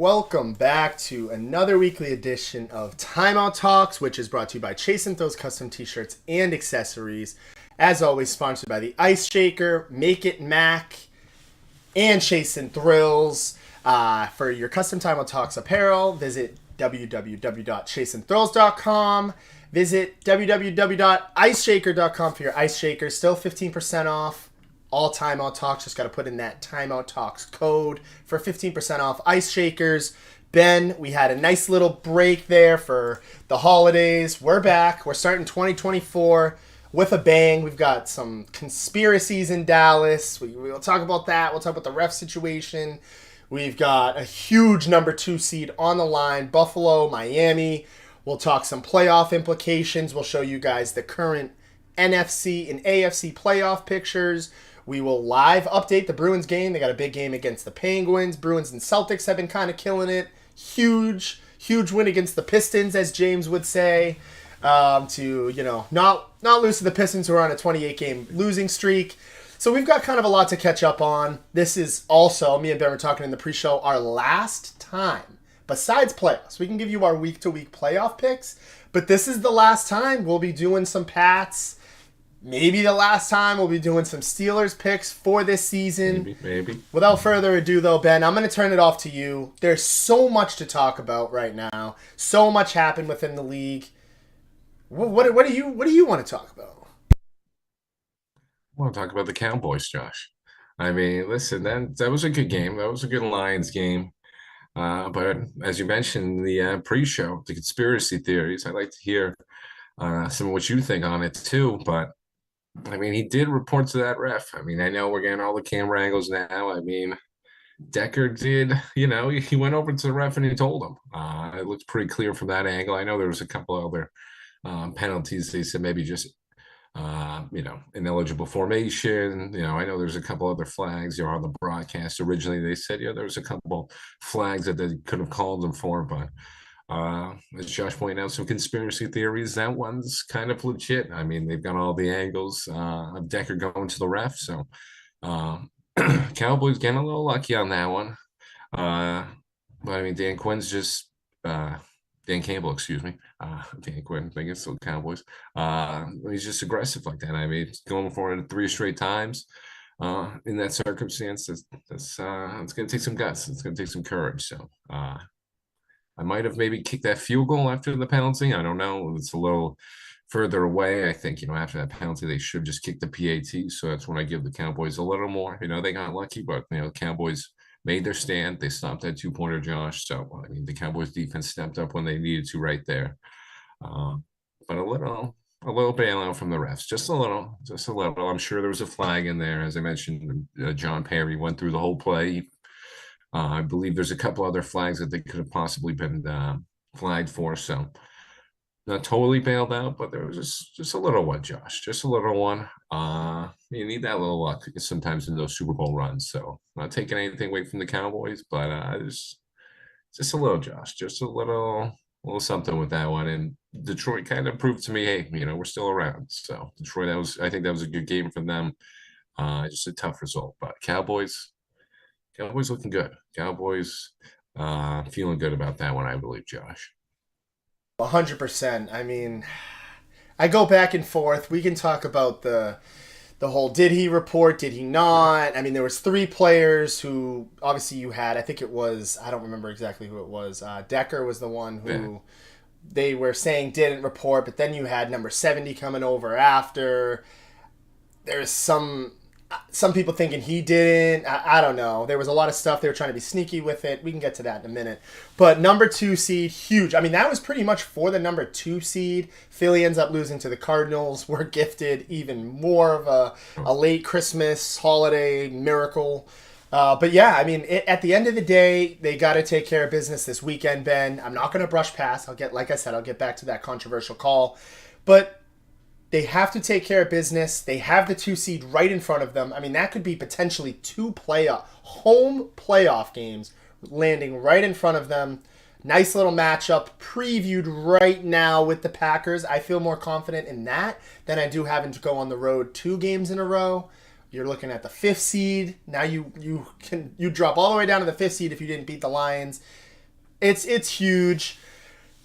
welcome back to another weekly edition of Timeout Talks, which is brought to you by Chase and Throws Custom T-shirts and accessories. As always, sponsored by the Ice Shaker, Make It Mac, and Chase and Thrills. For your custom Timeout Talks apparel, visit www.chaseandthrills.com. Visit www.iceshaker.com for your ice shaker. Still 15% off. All Timeout Talks. Just got to put in that Timeout Talks code for 15% off ice shakers. Ben, we had a nice little break there for the holidays. We're back. We're starting 2024 with a bang. We've got some conspiracies in Dallas. We'll talk about that. We'll talk about the ref situation. We've got a huge number 2 seed on the line. Buffalo, Miami. We'll talk some playoff implications. We'll show you guys the current NFC and AFC playoff pictures. We will live update the Bruins game. They got a big game against the Penguins. Bruins and Celtics have been kind of killing it. Huge win against the Pistons, as James would say. To not lose to the Pistons, who are on a 28-game losing streak. So we've got kind of a lot to catch up on. This is also, me and Ben were talking in the pre-show, our last time, besides playoffs. We can give you our week-to-week playoff picks, but this is the last time we'll be doing some Pats. Maybe the last time we'll be doing some Steelers picks for this season. Maybe. Without further ado, though, Ben, I'm going to turn it off to you. There's so much to talk about right now. So much happened within the league. What do you want to talk about? I want to talk about the Cowboys, Josh. I mean, listen, that was a good game. That was a good Lions game. But as you mentioned in the pre-show, the conspiracy theories, I'd like to hear some of what you think on it too. But I mean, he did report to that ref. I mean, I know we're getting all the camera angles now. I mean, Decker did, he went over to the ref and he told him. It looks pretty clear from that angle. I know there was a couple other penalties. They said maybe just, ineligible formation. I know there's a couple other flags, on the broadcast. Originally, they said, there was a couple flags that they could have called them for, but as Josh pointed out, some conspiracy theories. That one's kind of legit. I mean, they've got all the angles of Decker going to the ref. So Cowboys getting a little lucky on that one. But I mean, Dan Campbell, excuse me. Dan Quinn, I think it's still Cowboys. He's just aggressive like that. I mean, going for it 3 straight times in that circumstance, that's it's going to take some guts. It's going to take some courage. So I might have maybe kicked that field goal after the penalty. I don't know. It's a little further away. I think, after that penalty, they should just kick the PAT. So that's when I give the Cowboys a little more. They got lucky, but, the Cowboys made their stand. They stopped that 2-pointer, Josh. So, I mean, the Cowboys defense stepped up when they needed to right there. But a little bailout from the refs. Just a little. I'm sure there was a flag in there. As I mentioned, John Perry went through the whole play. I believe there's a couple other flags that they could have possibly been flagged for. So not totally bailed out, but there was just a little one, Josh. Just a little one. You need that little luck sometimes in those Super Bowl runs. So not taking anything away from the Cowboys, but just a little, Josh. Just a little something with that one. And Detroit kind of proved to me, hey, we're still around. So Detroit, I think that was a good game for them. Just a tough result. But Cowboys looking good. Cowboys feeling good about that one, I believe, Josh. 100%. I mean, I go back and forth. We can talk about the whole did he report, did he not? I mean, there was 3 players who obviously you had. I think it was, I don't remember exactly who it was. Decker was the one who they were saying didn't report, but then you had number 70 coming over after. There's some people thinking he didn't. I don't know. There was a lot of stuff. They were trying to be sneaky with it. We can get to that in a minute. But number 2 seed, huge. I mean, that was pretty much for the number 2 seed. Philly ends up losing to the Cardinals. We're gifted even more of a late Christmas holiday miracle. But yeah, I mean, at the end of the day, they got to take care of business this weekend, Ben. I'm not going to brush past. I'll get back to that controversial call. But they have to take care of business. They have the 2 seed right in front of them. I mean, that could be potentially 2 home playoff games landing right in front of them. Nice little matchup previewed right now with the Packers. I feel more confident in that than I do having to go on the road 2 games in a row. You're looking at the 5th seed. Now you drop all the way down to the 5th seed if you didn't beat the Lions. It's huge.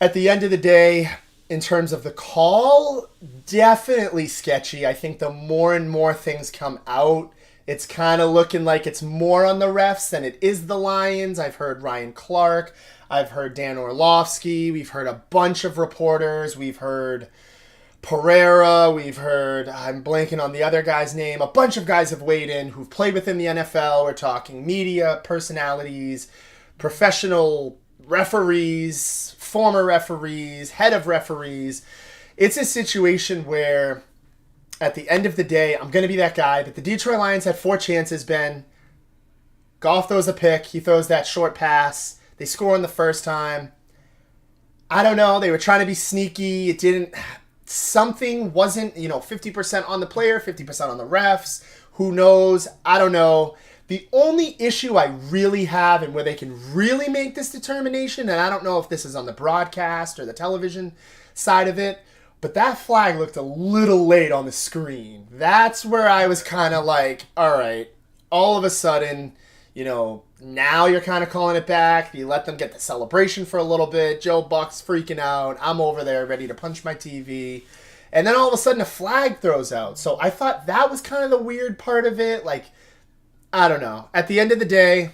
At the end of the day, in terms of the call, definitely sketchy. I think the more and more things come out, it's kind of looking like it's more on the refs than it is the Lions. I've heard Ryan Clark. I've heard Dan Orlovsky. We've heard a bunch of reporters. We've heard Pereira. We've heard, I'm blanking on the other guy's name. A bunch of guys have weighed in who've played within the NFL. We're talking media personalities, professional referees, former referees, head of referees. It's a situation where at the end of the day, I'm going to be that guy. But the Detroit Lions had 4 chances, Ben. Goff throws a pick. He throws that short pass. They score on the first time. I don't know. They were trying to be sneaky. It didn't. Something wasn't, 50% on the player, 50% on the refs. Who knows? I don't know. The only issue I really have and where they can really make this determination, and I don't know if this is on the broadcast or the television side of it, but that flag looked a little late on the screen. That's where I was kind of like, all right, all of a sudden, now you're kind of calling it back. You let them get the celebration for a little bit. Joe Buck's freaking out. I'm over there ready to punch my TV. And then all of a sudden a flag throws out. So I thought that was kind of the weird part of it. Like, I don't know. At the end of the day,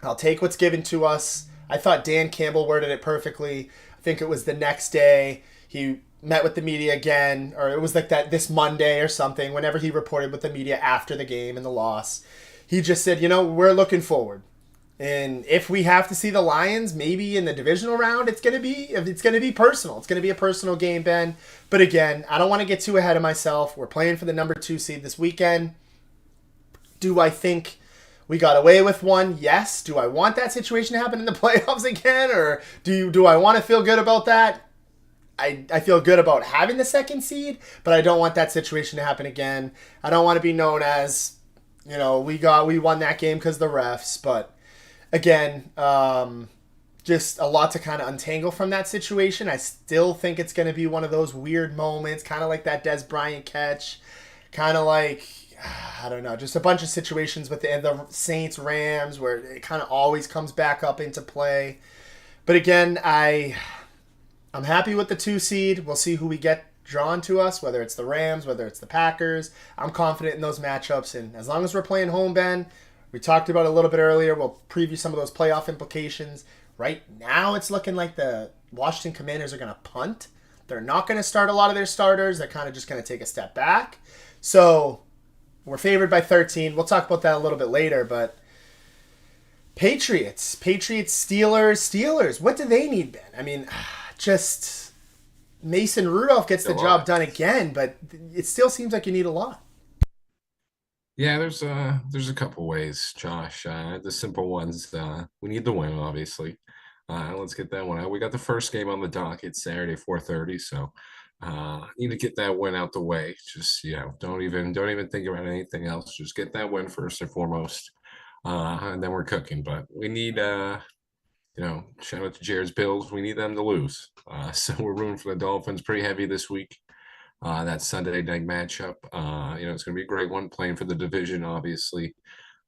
I'll take what's given to us. I thought Dan Campbell worded it perfectly. I think it was the next day he met with the media again, or it was like that this Monday or something, whenever he reported with the media after the game and the loss. He just said, we're looking forward. And if we have to see the Lions, maybe in the divisional round, it's gonna be personal. It's gonna be a personal game, Ben. But again, I don't want to get too ahead of myself. We're playing for the number 2 seed this weekend. Do I think we got away with one? Yes. Do I want that situation to happen in the playoffs again, or do I want to feel good about that? I feel good about having the 2nd seed, but I don't want that situation to happen again. I don't want to be known as, we won that game because the refs, but again, just a lot to kind of untangle from that situation. I still think it's going to be one of those weird moments, kind of like that Des Bryant catch, kind of like, I don't know, just a bunch of situations with the Saints Rams where it kind of always comes back up into play. But again, I'm happy with the 2 seed. We'll see who we get drawn to us, whether it's the Rams, whether it's the Packers. I'm confident in those matchups, and as long as we're playing home, Ben, we talked about it a little bit earlier. We'll preview some of those playoff implications. Right now, it's looking like the Washington Commanders are going to punt. They're not going to start a lot of their starters. They're kind of just going to take a step back. So we're favored by 13. We'll talk about that a little bit later, but Patriots, Steelers. What do they need, Ben? I mean, just Mason Rudolph gets the job done again, but it still seems like you need a lot. Yeah, there's a couple ways, Josh. The simple ones, we need the win, obviously. Let's get that one out. We got the first game on the docket Saturday, 4:30. So need to get that win out the way. Just don't even think about anything else. Just get that win first and foremost, and then we're cooking. But we need shout out to Jared's Bills. We need them to lose. So we're rooting for the Dolphins pretty heavy this week. That Sunday night matchup. It's going to be a great one, playing for the division, obviously,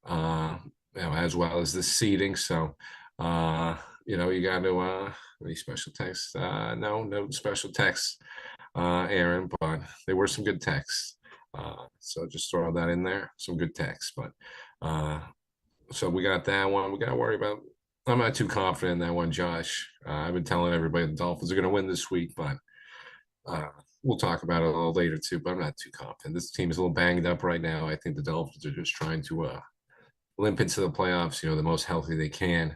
as well as the seeding. So, you got to any special text? No special text, Aaron, but there were some good texts. So just throw that in there, some good texts. But so we got that one. We got to worry about. I'm not too confident in that one, Josh. I've been telling everybody the Dolphins are going to win this week, but we'll talk about it a little later too. But I'm not too confident. This team is a little banged up right now. I think the Dolphins are just trying to limp into the playoffs, the most healthy they can.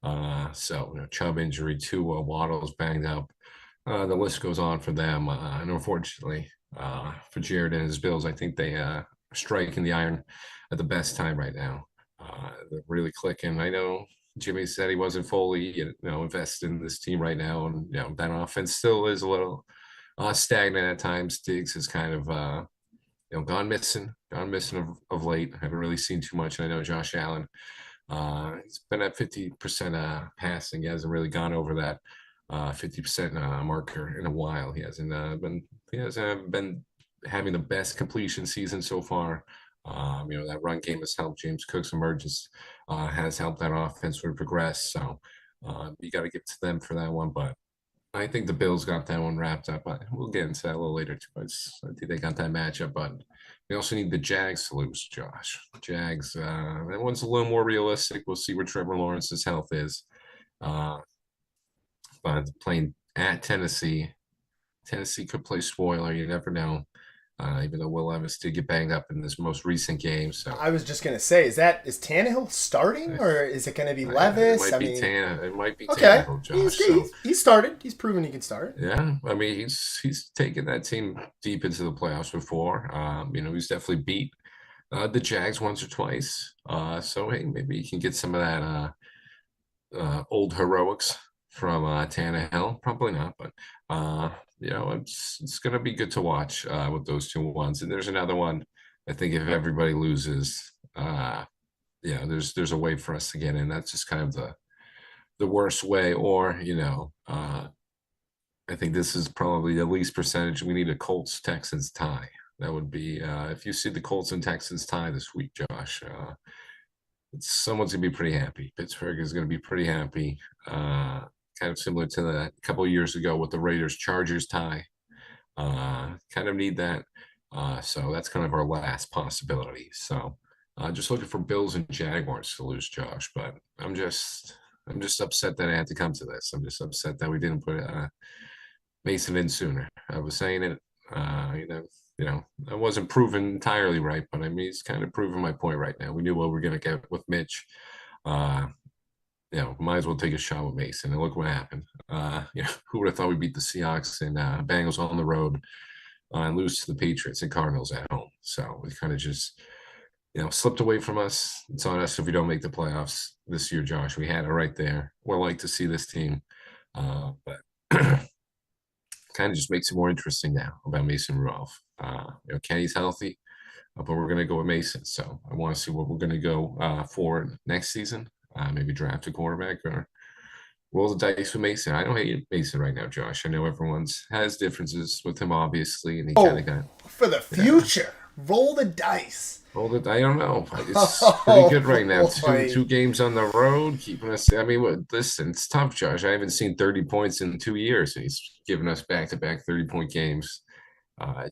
Chubb injury, Tua, Waddle's banged up. The list goes on for them. And unfortunately, for Jared and his Bills, I think they are striking the iron at the best time right now. They're really clicking. I know Jimmy said he wasn't fully, invested in this team right now, and that offense still is a little stagnant at times. Diggs has kind of gone missing of late. I haven't really seen too much. And I know Josh Allen, he's been at 50% passing. He hasn't really gone over that 50% marker in a while. He hasn't been having the best completion season so far. That run game has helped. James Cook's emergence has helped that offense sort of progress. So You got to get to them for that one, but I think the Bills got that one wrapped up. We'll get into that a little later too. I think they got that matchup, but we also need the Jags to lose, Josh. Jags, that one's a little more realistic. We'll see where Trevor Lawrence's health is. Uh, but playing at Tennessee, Tennessee could play spoiler. You never know. Even though Will Levis did get banged up in this most recent game, so I was just gonna say, is Tannehill starting or is it gonna be it Levis? might I be mean, Tan. It might be okay, Tannehill, Josh. he's started. He's proven he can start. Yeah, I mean he's taken that team deep into the playoffs before. He's definitely beat the Jags once or twice. So hey, maybe he can get some of that old heroics from Tannehill. Probably not, but it's gonna be good to watch with those two ones. And there's another one. I think if everybody loses, there's a way for us to get in. That's just kind of the worst way, or I think this is probably the least percentage. We need a Colts Texans tie. That would be if you see the Colts and Texans tie this week, Josh. Someone's gonna be pretty happy. Pittsburgh is gonna be pretty happy. Kind of similar to that a couple of years ago with the Raiders Chargers tie. Kind of need that. So that's kind of our last possibility. So just looking for Bills and Jaguars to lose, Josh. But I'm just upset that I had to come to this. I'm just upset that we didn't put Mason in sooner. I was saying it, I wasn't proven entirely right, but I mean, he's kind of proving my point right now. We knew what we were going to get with Mitch. Uh, might as well take a shot with Mason. And look what happened. Who would have thought we beat the Seahawks and Bengals on the road and lose to the Patriots and Cardinals at home? So we kind of just, slipped away from us. It's on us if we don't make the playoffs this year, Josh. We had it right there. We'd like to see this team, but kind of just makes it more interesting now about Mason Rudolph. Kenny's healthy, but we're going to go with Mason. So I want to see what we're going to go for next season. Maybe draft a quarterback or roll the dice with Mason. I don't hate Mason right now, Josh. I know everyone's has differences with him, obviously, and he kind of got for the future. Roll the dice. Roll it. I don't know. It's pretty good right now. Two games on the road, keeping us. I mean, listen, it's tough, Josh. I haven't seen 30 points in 2 years, and he's given us back-to-back 30-point games.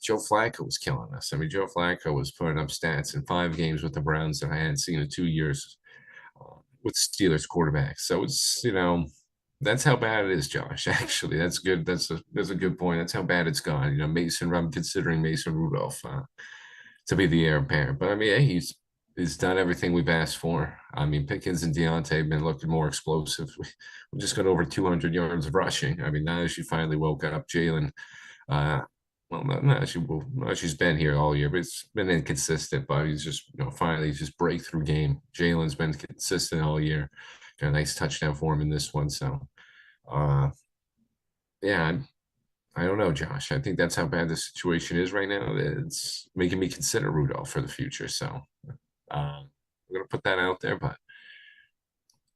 Joe Flacco was killing us. I mean, Joe Flacco was putting up stats in 5 games with the Browns that I hadn't seen in 2 years with Steelers quarterbacks. So it's that's how bad it is, Josh. Actually, that's good. That's a good point. That's how bad it's gone. I'm considering Mason Rudolph to be the heir apparent. But I mean, hey, he's done everything we've asked for. I mean, Pickens and Deontay have been looking more explosive. We just got over 200 yards of rushing. I mean, now she finally woke up. Jalen, she's been here all year, but it's been inconsistent. But he's just, finally just breakthrough game. Jalen's been consistent all year. Got a nice touchdown for him in this one. So, yeah, I don't know, Josh. I think that's how bad the situation is right now. It's making me consider Rudolph for the future. So, I'm gonna put that out there, but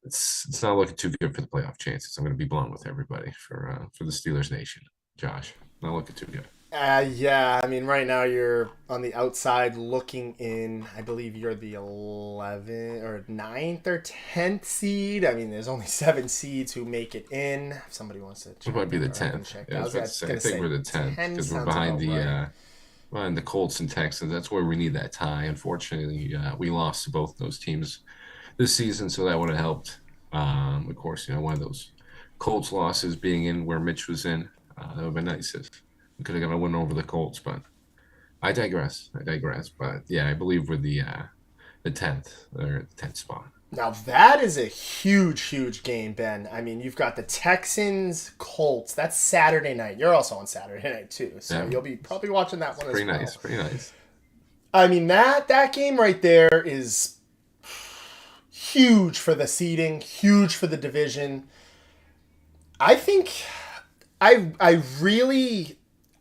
it's not looking too good for the playoff chances. I'm gonna be blunt with everybody for the Steelers Nation, Josh. Not looking too good. Yeah, I mean, right now you're on the outside looking in. I believe you're the 11th or 9th or 10th seed. I mean, there's only 7 seeds who make it in. If somebody wants to check, It might be the I can 10th. check. Yeah, I think we're the 10th because we're sounds behind about right. behind the Colts and Texans. That's where we need that tie. Unfortunately, we lost to both those teams this season, so that would have helped. Of course, one of those Colts losses being in where Mitch was in, that would have been nice if we could have got a win over the Colts. But I digress. But yeah, I believe we're the 10th or the 10th spot. Now that is a huge, huge game, Ben. I mean, you've got the Texans, Colts. That's Saturday night. You're also on Saturday night too, so Yeah, you'll be probably watching that one as pretty well. nice. Pretty nice. I mean, that game right there is huge for the seeding, huge for the division. I think I really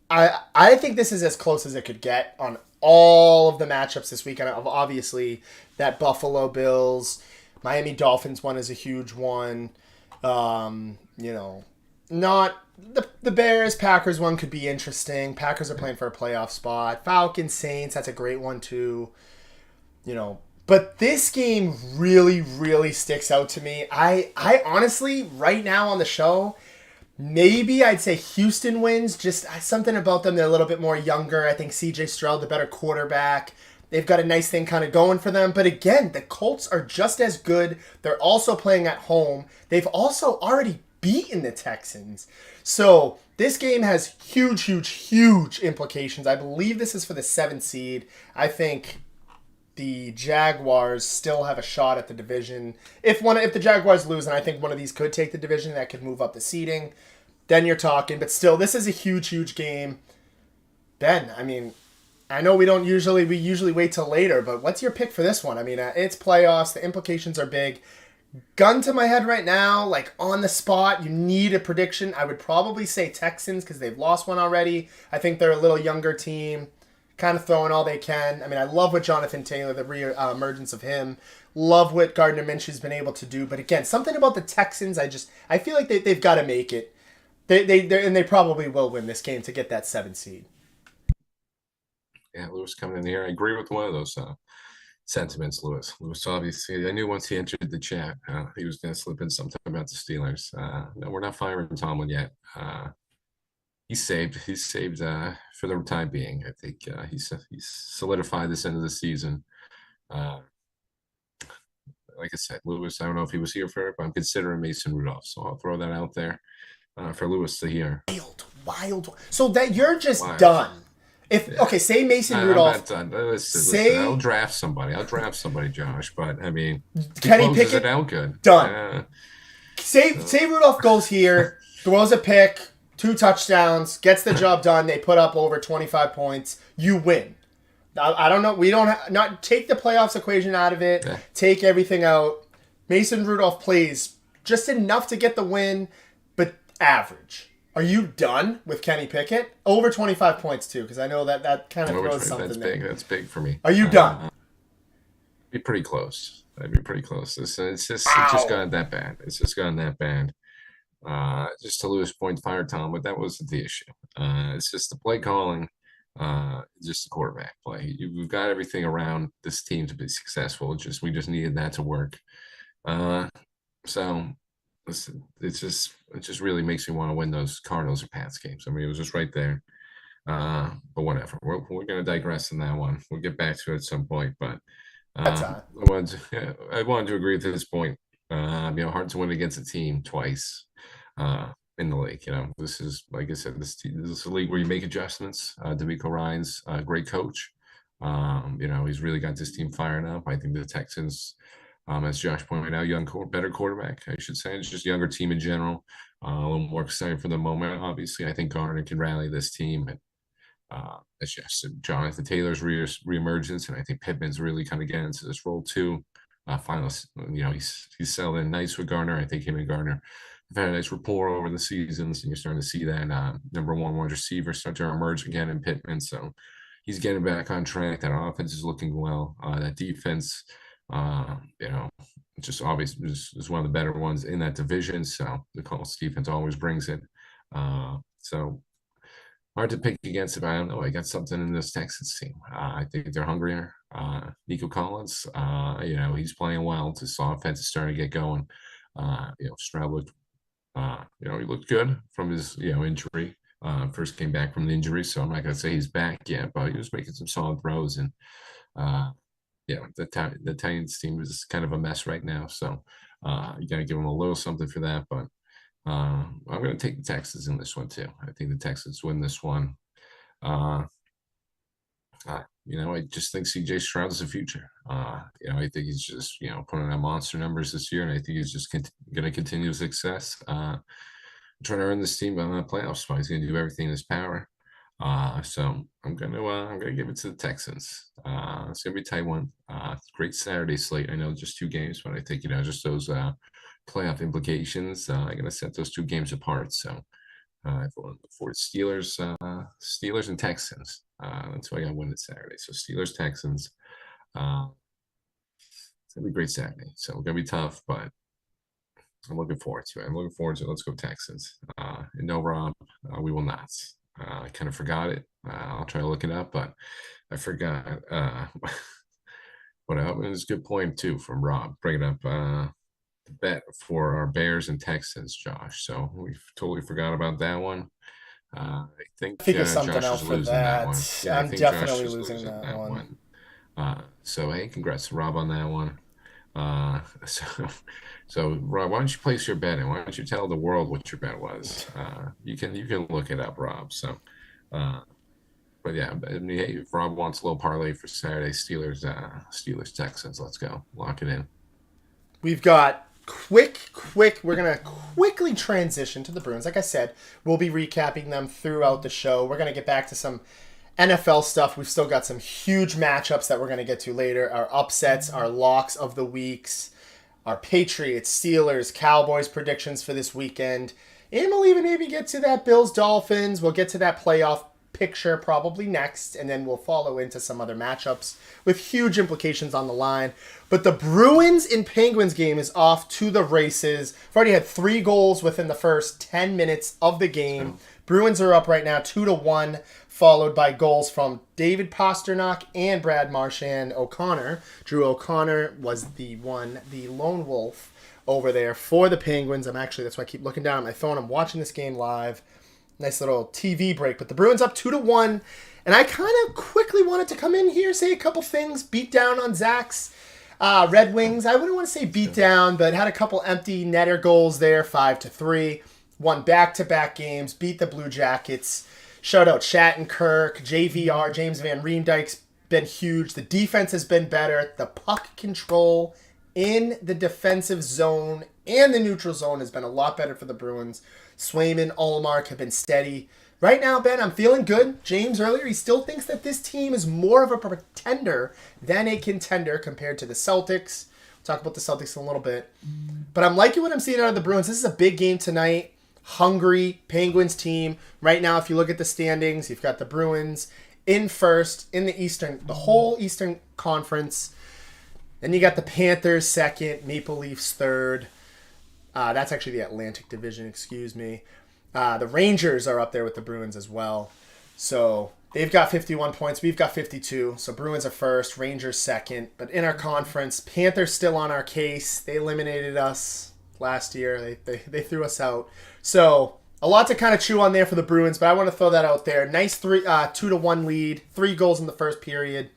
I think this is as close as it could get on all of the matchups this weekend. Obviously, that Buffalo Bills, Miami Dolphins one is a huge one. Not the Bears Packers one could be interesting. Packers are playing for a playoff spot. Falcons Saints, that's a great one too. But this game really, really sticks out to me. I honestly, right now on the show, maybe I'd say Houston wins. Just something about them. They're a little bit more younger. I think CJ Stroud, the better quarterback. They've got a nice thing kind of going for them. But again, the Colts are just as good. They're also playing at home. They've also already beaten the Texans. So this game has huge, huge, huge implications. I believe this is for the 7th seed. I think the Jaguars still have a shot at the division. If the Jaguars lose, and I think one of these could take the division, that could move up the seeding, then you're talking. But still, this is a huge, huge game. Ben, I mean, I know we usually wait till later, but what's your pick for this one? I mean, it's playoffs. The implications are big. Gun to my head right now, like on the spot, you need a prediction. I would probably say Texans because they've lost one already. I think they're a little younger team, kind of throwing all they can. I mean, I love what Jonathan Taylor, the emergence of him. Love what Gardner Minshew's been able to do. But again, something about the Texans, I feel like they've got to make it. And they probably will win this game to get that 7th seed. Yeah, Lewis coming in here. I agree with one of those sentiments, Lewis. Lewis, obviously, I knew once he entered the chat, he was going to slip in something about the Steelers. No, we're not firing Tomlin yet. He's saved for the time being. I think he's solidified this end of the season. Like I said, Lewis, I don't know if he was here for it, but I'm considering Mason Rudolph. So I'll throw that out there for Lewis to hear. Wild. So that you're just Wild. done. Say Mason Rudolph. I'm not done. Listen, I'll draft somebody. Josh. But I mean, Kenny Pickett it out good. Done. Say Rudolph goes here, throws a pick, 2 touchdowns, gets the job done. They put up over 25 points. You win. I don't know. We don't not take the playoffs equation out of it. Yeah. Take everything out. Mason Rudolph plays just enough to get the win, but average. Are you done with Kenny Pickett? Over 25 points, too, because I know that kind of throws something that's there. big. That's big for me. Are you done? Be pretty close. I'd be pretty close. It's just gotten that bad. It's just gotten that bad. Just to lose point, fire Tom, but that wasn't the issue. It's just the play calling, just the quarterback play. We've got everything around this team to be successful. We just needed that to work. So listen, it just really makes me want to win those Cardinals or Pats games. I mean, it was just right there. But whatever. We're going to digress in that one. We'll get back to it at some point. But I wanted to agree to this point. Hard to win against a team twice in the league. This is, like I said, this is a league where you make adjustments. D'Amico Ryan's a great coach. He's really got this team firing up. I think the Texans, as Josh pointed out, better quarterback, I should say. It's just younger team in general. A little more exciting for the moment. Obviously, I think Gardner can rally this team. And as Josh said, Jonathan Taylor's reemergence, and I think Pittman's really kind of getting into this role too. Finally, he's settled in nice with Gardner. I think him and Gardner have had a nice rapport over the seasons, and you're starting to see that number one wide receiver start to emerge again in Pittman. So he's getting back on track. That offense is looking well. That defense, just obviously is one of the better ones in that division. So the Colts defense always brings it. So hard to pick against it, but I don't know. I got something in this Texans team. I think they're hungrier. Nico Collins, he's playing well. This offense is starting to get going. Stroud looked, he looked good from his, injury. First came back from the injury, so I'm not going to say he's back yet, but he was making some solid throws. And, the Titans team is kind of a mess right now. So you got to give them a little something for that. But I'm going to take the Texans in this one too. I think the Texans win this one. I just think CJ Stroud is the future. I think he's just, putting out monster numbers this year, and I think he's just going to continue success. Trying to earn this team on the playoff spot. He's going to do everything in his power. So I'm gonna give it to the Texans. It's gonna be a tight one. Great Saturday slate. I know just 2 games, but I think just those playoff implications are gonna set those 2 games apart. So for Steelers and Texans. That's why I got to win it Saturday. So Steelers, Texans. It's gonna be a great Saturday. So it's gonna be tough, but I'm looking forward to it. Let's go Texans. And no, Rob, we will not. I kind of forgot it. I'll try to look it up, but I forgot. But it was a good point too from Rob bringing up the bet for our Bears and Texans, Josh. So we totally forgot about that one. I think Figure something Josh out is for losing that one. that. Yeah, I I'm think Josh definitely is losing losing that that one. one. So hey, congrats to Rob on that one. So, so Rob, why don't you place your bet and why don't you tell the world what your bet was? You can look it up, Rob. So, uh, but yeah, I mean, hey, if Rob wants a little parlay for Saturday, Steelers Texans, let's go, lock it in. We've got quick. We're gonna quickly transition to the Bruins. Like I said, we'll be recapping them throughout the show. We're gonna get back to some NFL stuff. We've still got some huge matchups that we're gonna get to later. Our upsets, our locks of the weeks, our Patriots, Steelers, Cowboys predictions for this weekend. And we'll even maybe get to that Bills Dolphins. We'll get to that playoff picture probably next, and then we'll follow into some other matchups with huge implications on the line. But the Bruins and Penguins game is off to the races. We've already had 3 goals within the first 10 minutes of the game. So, Bruins are up right now 2-1, followed by goals from David Pasternak and Brad Marchand O'Connor. Drew O'Connor was the lone wolf over there for the Penguins. That's why I keep looking down at my phone. I'm watching this game live. Nice little TV break. But the Bruins up 2-1. And I kind of quickly wanted to come in here, say a couple things, beat down on Zach's Red Wings. I wouldn't want to say beat down, but had a couple empty netter goals there, 5-3. Won back-to-back games, beat the Blue Jackets. Shout out Shattenkirk, JVR, James Van Riemsdyk's been huge. The defense has been better. The puck control in the defensive zone and the neutral zone has been a lot better for the Bruins. Swayman, Ullmark have been steady. Right now, Ben, I'm feeling good. James earlier, he still thinks that this team is more of a pretender than a contender compared to the Celtics. We'll talk about the Celtics in a little bit. But I'm liking what I'm seeing out of the Bruins. This is a big game tonight. Hungry Penguins team. Right now, if you look at the standings, you've got the Bruins in first in the whole Eastern Conference. Then you got the Panthers second, Maple Leafs third. That's actually the Atlantic Division, excuse me. The Rangers are up there with the Bruins as well. So they've got 51 points. We've got 52. So Bruins are first, Rangers second. But in our conference, Panthers still on our case. They eliminated us last year. They threw us out. So a lot to kind of chew on there for the Bruins, but I want to throw that out there. Nice 2-1 lead. 3 goals in the first period.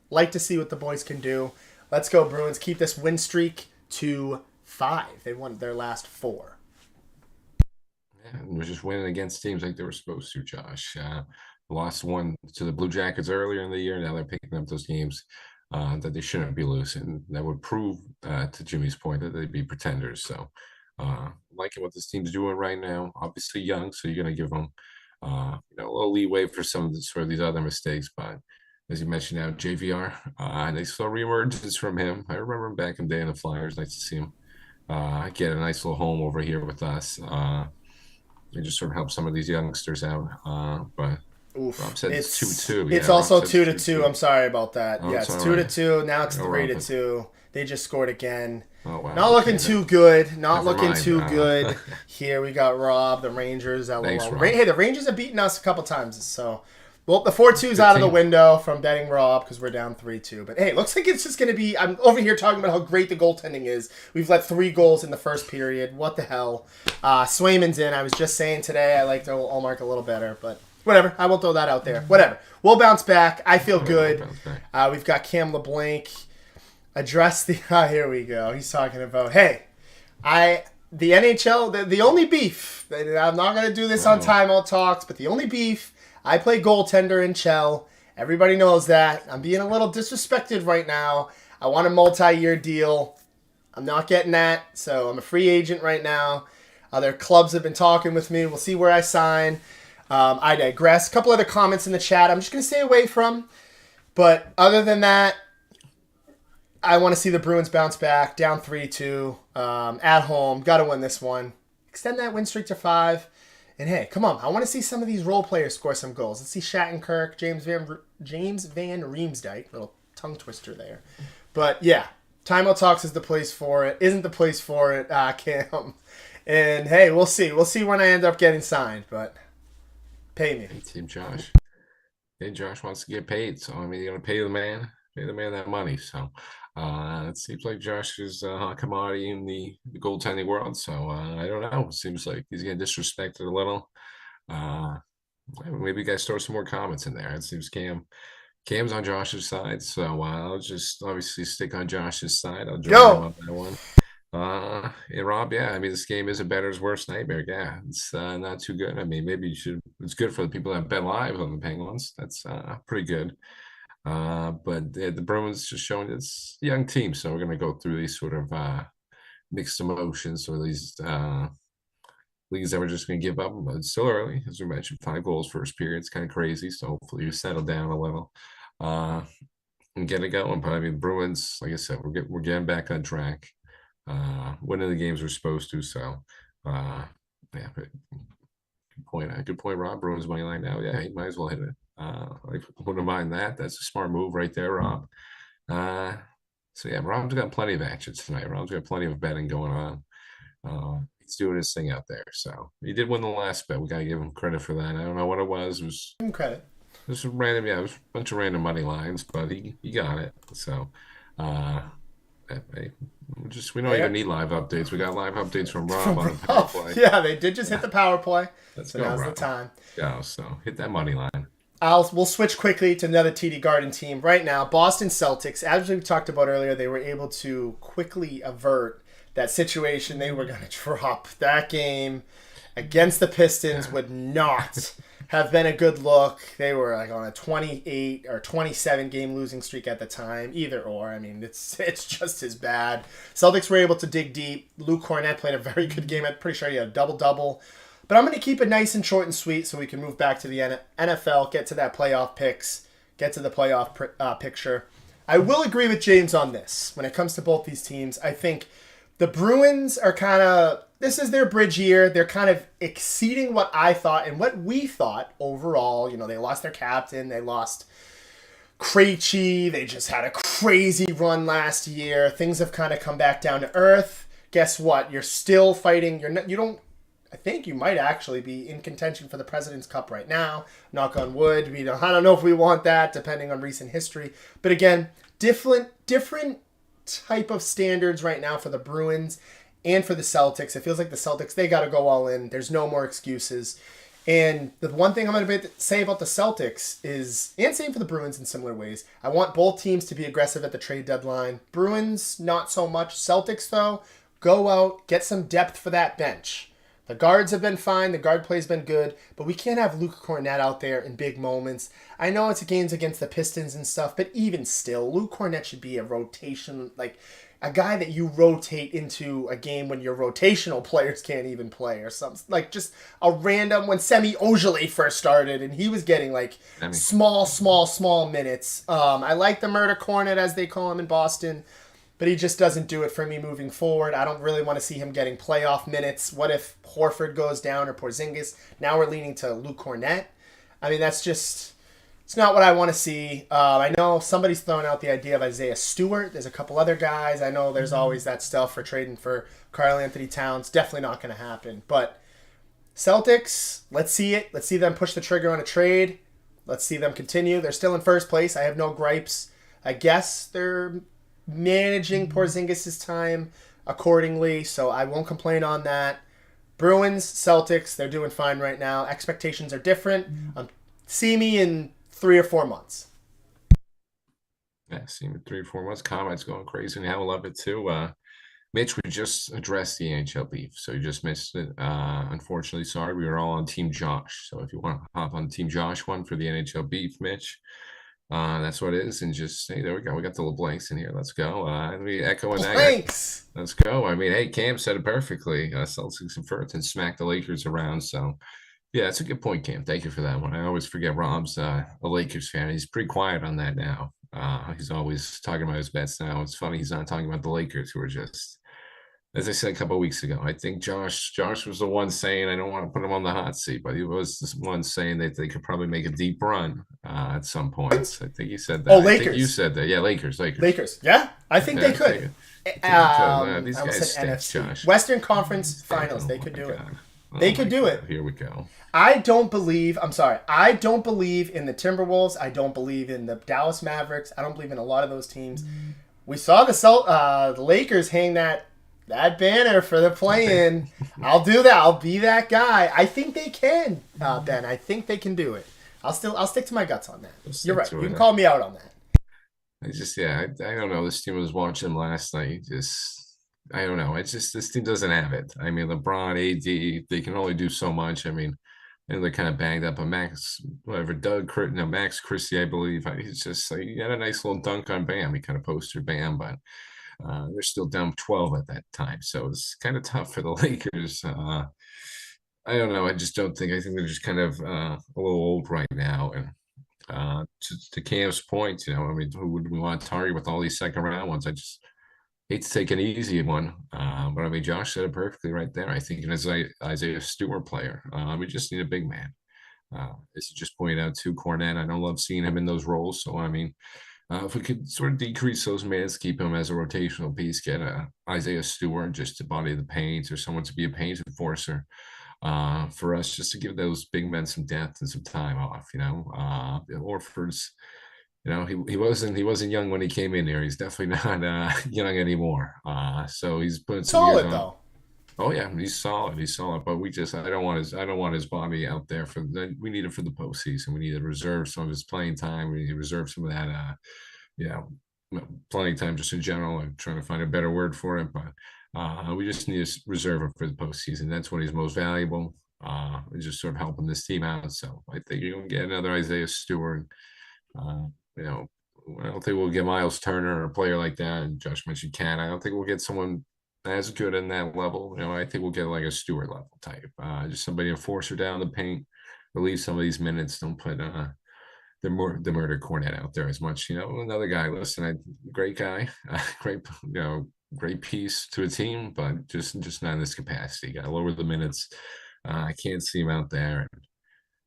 Like to see what the boys can do. Let's go, Bruins. Keep this win streak to 5. They won their last 4. yeah, and we're just winning against teams like they were supposed to, Josh. Lost one to the Blue Jackets earlier in the year. Now they're picking up those games that they shouldn't be losing. That would prove, to Jimmy's point, that they'd be pretenders. So, liking what this team's doing right now. Obviously young, so you're going to give them, a little leeway for these other mistakes. But as you mentioned now, JVR, they saw reemergence from him. I remember him back in the day in the Flyers. Nice to see him get a nice little home over here with us. It just sort of help some of these youngsters out. But Rob Oof. said it's 2-2. It's Yeah, Rob also said 2 it's to 2. 2-2. I'm sorry about that. Oh, Yeah, it's it's all 2 to right. 2. Now it's No, 3 to Rob. 2. They just scored again. Oh, wow. Not looking Okay, too good. Not never looking mind. too good. Here we got Rob, the Rangers. LOL. Thanks, Rob. Hey, the Rangers have beaten us a couple times. So, well, the 4-2's Good out of the team. window from betting Rob because we're down 3-2. But hey, looks like it's just going to be. I'm over here talking about how great the goaltending is. We've let 3 goals in the first period. What the hell? Swayman's in. I was just saying today I liked Ullmark a little better, but whatever. I won't throw that out there. Whatever. We'll bounce back. I feel good. We've got Cam LeBlanc. Address the. Here we go. He's talking about, hey, the NHL, the only beef. I'm not going to do this on timeout talks, but the only beef. I play goaltender in Chell. Everybody knows that. I'm being a little disrespected right now. I want a multi-year deal. I'm not getting that, so I'm a free agent right now. Other clubs have been talking with me. We'll see where I sign. I digress. A couple other comments in the chat I'm just going to stay away from. But other than that, I want to see the Bruins bounce back. Down 3-2 at home. Got to win this one. Extend that win streak to 5. And hey, come on. I want to see some of these role players score some goals. Let's see Shattenkirk, James Van Riemsdyk. Little tongue twister there. But yeah, Timeout Talks is the place for it. Isn't the place for it, Cam. And hey, we'll see. We'll see when I end up getting signed. But pay me. Hey, Team Josh. Hey, Josh wants to get paid. So, I mean, you're going to pay the man. pay the man that money. So it seems like Josh is a hot commodity in the goaltending world. So I don't know. It seems like he's getting disrespected a little. Uh, maybe you guys throw some more comments in there. It seems Cam's on Josh's side, so I'll just obviously stick on Josh's side. I'll join him Go. on that one. And Rob, yeah, I mean, this game is a bettor's worst nightmare. Yeah, it's not too good. I mean, maybe you should. It's good for the people that bet live on the Penguins. That's pretty good. But the Bruins just showing it's a young team, so we're gonna go through these sort of mixed emotions or these leagues that we're just going to give up. But it's still early, as we mentioned. 5 goals first period. It's kind of crazy. So hopefully you settle down a little uh, and get it going. But I mean, Bruins, like I said, we're getting back on track. Winning the games we're supposed to. So yeah, but good point. Good point, Rob. Bruins money line now. Yeah, he might as well hit it. I wouldn't mind that. That's a smart move right there, Rob. Uh, so yeah, Rob's got plenty of action tonight. Rob's got plenty of betting going on. He's doing his thing out there. So he did win the last bet. We gotta give him credit for that. I don't know what it was. Give him credit. It was random. Yeah, it was a bunch of random money lines, but he got it. So uh, we don't even need live updates. We got live updates from Rob on the power play. Yeah, they did just hit the power play. Let's So go, now's the Rob. time. Yeah, so hit that money line. We'll switch quickly to another TD Garden team right now. Boston Celtics. As we talked about earlier, they were able to quickly avert that situation. They were going to drop that game against the Pistons. Would not have been a good look. They were like on a 28 or 27 game losing streak at the time. Either or. I mean, it's just as bad. Celtics were able to dig deep. Luke Cornett played a very good game. I'm pretty sure he had a double-double. But I'm going to keep it nice and short and sweet so we can move back to the NFL, get to that playoff picks, get to the playoff picture. I will agree with James on this. When it comes to both these teams, I think the Bruins are this is their bridge year. They're kind of exceeding what I thought and what we thought overall. You know, they lost their captain. They lost Krejci. They just had a crazy run last year. Things have kind of come back down to earth. Guess what? You're still fighting. I think you might actually be in contention for the President's Cup right now. Knock on wood. I don't know if we want that, depending on recent history. But again, different type of standards right now for the Bruins and for the Celtics. It feels like the Celtics, they got to go all in. There's no more excuses. And the one thing I'm going to say about the Celtics is, and same for the Bruins in similar ways, I want both teams to be aggressive at the trade deadline. Bruins, not so much. Celtics, though, go out, get some depth for that bench. The guards have been fine. The guard play's been good. But we can't have Luke Cornett out there in big moments. I know it's games against the Pistons and stuff, but even still, Luke Cornett should be a rotation, like a guy that you rotate into a game when your rotational players can't even play or something. Like just a random, when Semi Ojeleye first started and he was getting like small minutes. I like the murder cornet, as they call him in Boston. But he just doesn't do it for me moving forward. I don't really want to see him getting playoff minutes. What if Horford goes down or Porzingis? Now we're leaning to Luke Cornett. I mean, that's just, it's not what I want to see. I know somebody's throwing out the idea of Isaiah Stewart. There's a couple other guys. I know there's always that stuff for trading for Karl Anthony Towns. Definitely not going to happen. But Celtics, let's see it. Let's see them push the trigger on a trade. Let's see them continue. They're still in first place. I have no gripes. I guess they're managing Porzingis' time accordingly, so I won't complain on that. Bruins, Celtics, they're doing fine right now. Expectations are different. See me in 3 or 4 months. Yeah, see me in 3 or 4 months. Comments going crazy, and I love it too. Mitch, we just addressed the NHL beef, so you just missed it. Unfortunately, sorry, we were all on Team Josh. So if you want to hop on Team Josh one for the NHL beef, Mitch, that's what it is. And just say, there we go. We got the little blanks in here. Let's go. Let me echo that. Thanks. Let's go. I mean, hey, Cam said it perfectly. Celtics and first and smack the Lakers around. So, yeah, that's a good point, Cam. Thank you for that one. I always forget Rob's a Lakers fan. He's pretty quiet on that now. He's always talking about his bets now. It's funny he's not talking about the Lakers, who are just, as I said a couple of weeks ago, I think Josh was the one saying, I don't want to put him on the hot seat, but he was the one saying that they could probably make a deep run at some points. I think he said that. Oh, Lakers. I think you said that. Yeah, Lakers. Yeah, I think they could. These I guys said stink, NFC. Josh. Western Conference Finals. They could do it. They Oh could my do God, it. here we go. I'm sorry, I don't believe in the Timberwolves. I don't believe in the Dallas Mavericks. I don't believe in a lot of those teams. We saw the Lakers hang that banner for the Okay. play-in. I'll do that. I'll be that guy. I think they can, Ben. I think they can do it. I'll stick to my guts on that. We'll You're stick right. to You it. can call me out on that. I don't know. This team was watching last night. I don't know. It's just this team doesn't have it. I mean, LeBron, AD, they can only do so much. I mean, and they're kind of banged up. But Max Christie, I believe. He's just like, he had a nice little dunk on Bam. He kind of posted Bam, but they're still down 12 at that time. So it's kind of tough for the Lakers. I don't know. I just don't think. I think they're just kind of a little old right now. And to Cam's point, I mean, who would we want to target with all these second round ones? I just hate to take an easy one, but I mean, Josh said it perfectly right there. I think an Isaiah Stewart player. We just need a big man. As you just pointed out, too, Cornette. I don't love seeing him in those roles. So I mean, if we could sort of decrease those minutes, keep him as a rotational piece, get Isaiah Stewart just to body the paint or someone to be a paint enforcer for us, just to give those big men some depth and some time off. Orford's, he wasn't young when he came in there. He's definitely not young anymore. So he's putting some years Solid on. though. Oh yeah, he's solid. He's solid. But I don't want his body out there we need it for the postseason. We need to reserve some of his playing time. We need to reserve some of that you know, playing time just in general. I'm trying to find a better word for it, but we just need to reserve him for the postseason. That's when he's most valuable. Just sort of helping this team out. So I think you're gonna get another Isaiah Stewart. Uh, you know, I don't think we'll get Miles Turner or a player like that. And Josh mentioned Cat. I don't think we'll get someone as good in that level. I think we'll get like a Stewart level type. Just somebody to force her down the paint, relieve some of these minutes. Don't put the murder Cornet out there as much. Another guy. Listen, great guy, great great piece to a team, but just not in this capacity. Got to lower the minutes. I can't see him out there.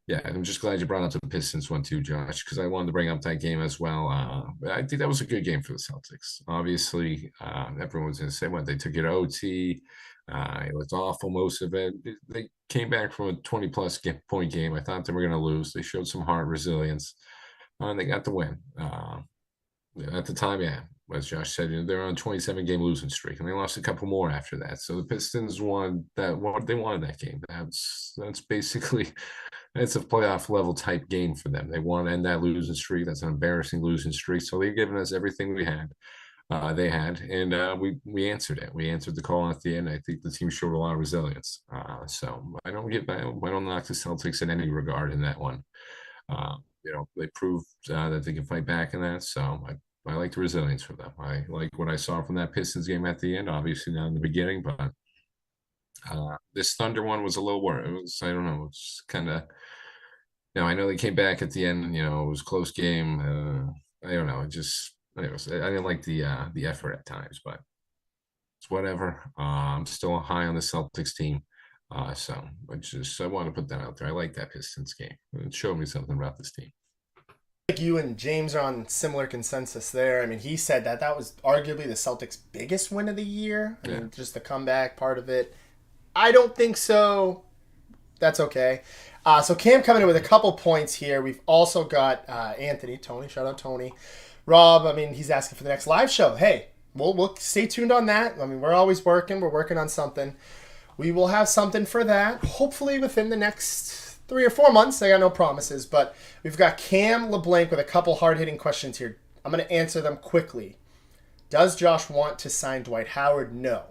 Yeah, I'm just glad you brought up the Pistons one too, Josh, because I wanted to bring up that game as well. I think that was a good game for the Celtics. Obviously, everyone was going to say what they took it to OT. It was awful most of it. They came back from a 20-plus point game. I thought they were going to lose. They showed some heart resilience, and they got the win. At the time, yeah, as Josh said, they're on a 27-game losing streak, and they lost a couple more after that. So the Pistons won that. They wanted that game. That's basically it's a playoff level type game for them. They want to end that losing streak. That's an embarrassing losing streak. So they've given us everything we had. They had, and we answered it. We answered the call at the end. I think the team showed a lot of resilience. So I don't knock the Celtics in any regard in that one. They proved that they can fight back in that. So I like the resilience for them. I like what I saw from that Pistons game at the end. Obviously not in the beginning, but this Thunder one was a little worse. It was, I don't know, it's kind of. I know they came back at the end. It was a close game. I don't know. I didn't like the effort at times, but it's whatever. I'm still high on the Celtics team. So I want to put that out there. I like that Pistons game. It showed me something about this team. Like you and James are on similar consensus there. I mean, he said that was arguably the Celtics' biggest win of the year. I Yeah. mean, just the comeback part of it. I don't think so. That's okay. So Cam coming in with a couple points here. We've also got Tony. Shout out Tony. Rob. I mean, he's asking for the next live show. Hey, we'll stay tuned on that. I mean, we're always working. We're working on something. We will have something for that. Hopefully within the next 3 or 4 months. I got no promises, but we've got Cam LeBlanc with a couple hard-hitting questions here. I'm going to answer them quickly. Does Josh want to sign Dwight Howard? No.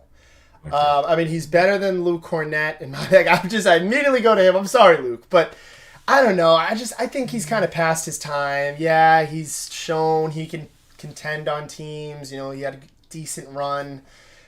Okay. I mean, he's better than Luke Cornett in my bag. I immediately go to him. I'm sorry, Luke, but I don't know. I think he's kind of past his time. Yeah, he's shown he can contend on teams. He had a decent run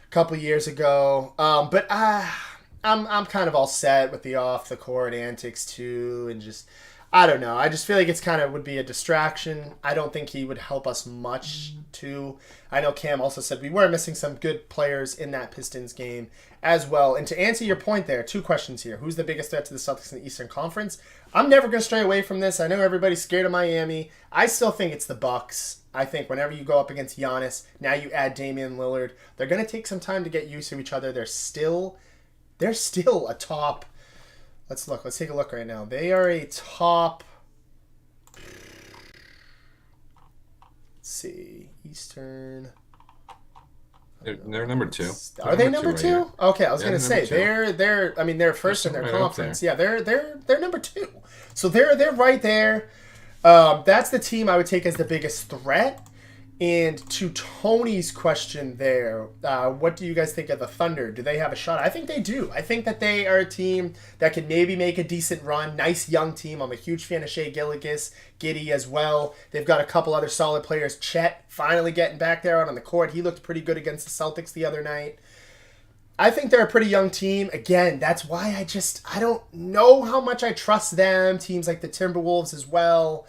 a couple years ago. But I'm kind of all set with the off the court antics too, and just I don't know. I just feel like it's kind of would be a distraction. I don't think he would help us much too. I know Cam also said we were missing some good players in that Pistons game as well. And to answer your point there, 2 questions here. Who's the biggest threat to the Celtics in the Eastern Conference? I'm never going to stray away from this. I know everybody's scared of Miami. I still think it's the Bucks. I think whenever you go up against Giannis, now you add Damian Lillard, they're going to take some time to get used to each other. They're still a top Let's look. Let's take a look right now. They are a top. Let's see, Eastern. I don't know. They're number two. They're Are they number two number right here. two? Okay, I was Yeah, gonna they're number say two. they're. I mean, they're They're first in sitting their right up conference. there. Yeah, they're number two. So they're right there. That's the team I would take as the biggest threat. And to Tony's question there, what do you guys think of the Thunder? Do they have a shot? I think they do. I think that they are a team that can maybe make a decent run. Nice young team. I'm a huge fan of Shea Gilgeous, Giddy as well. They've got a couple other solid players. Chet finally getting back there out on the court. He looked pretty good against the Celtics the other night. I think they're a pretty young team. Again, that's why I don't know how much I trust them. Teams like the Timberwolves as well.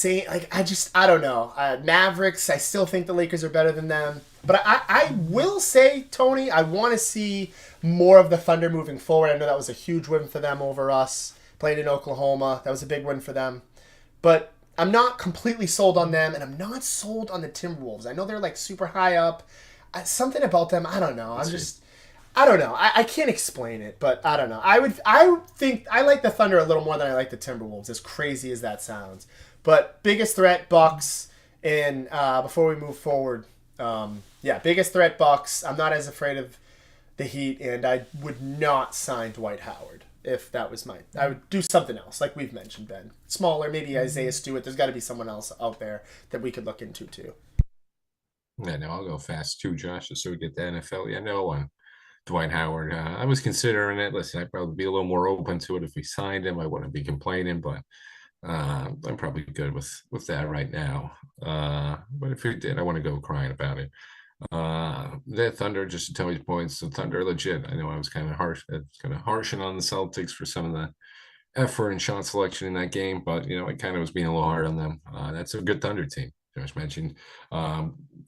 I don't know. Mavericks, I still think the Lakers are better than them. But I will say, Tony, I want to see more of the Thunder moving forward. I know that was a huge win for them over us, playing in Oklahoma. That was a big win for them. But I'm not completely sold on them, and I'm not sold on the Timberwolves. I know they're like super high up. Something about them, I don't know. I don't know. I can't explain it, but I don't know. I would think I like the Thunder a little more than I like the Timberwolves, as crazy as that sounds. But biggest threat, Bucks. And before we move forward, biggest threat, Bucks. I'm not as afraid of the Heat, and I would not sign Dwight Howard if that was mine. I would do something else, like we've mentioned, Ben. Smaller, maybe Isaiah Stewart. There's got to be someone else out there that we could look into too. Yeah, no, I'll go fast too, Josh, just so we get the NFL. Yeah, no one. Dwight Howard. I was considering it. Listen, I'd probably be a little more open to it if we signed him. I wouldn't be complaining, but I'm probably good with that right now. But if we did, I want to go crying about it. The Thunder, just to Tony's points, the Thunder legit. I know I was kind of harshing on the Celtics for some of the effort and shot selection in that game, but I kind of was being a little hard on them. That's a good Thunder team. Josh mentioned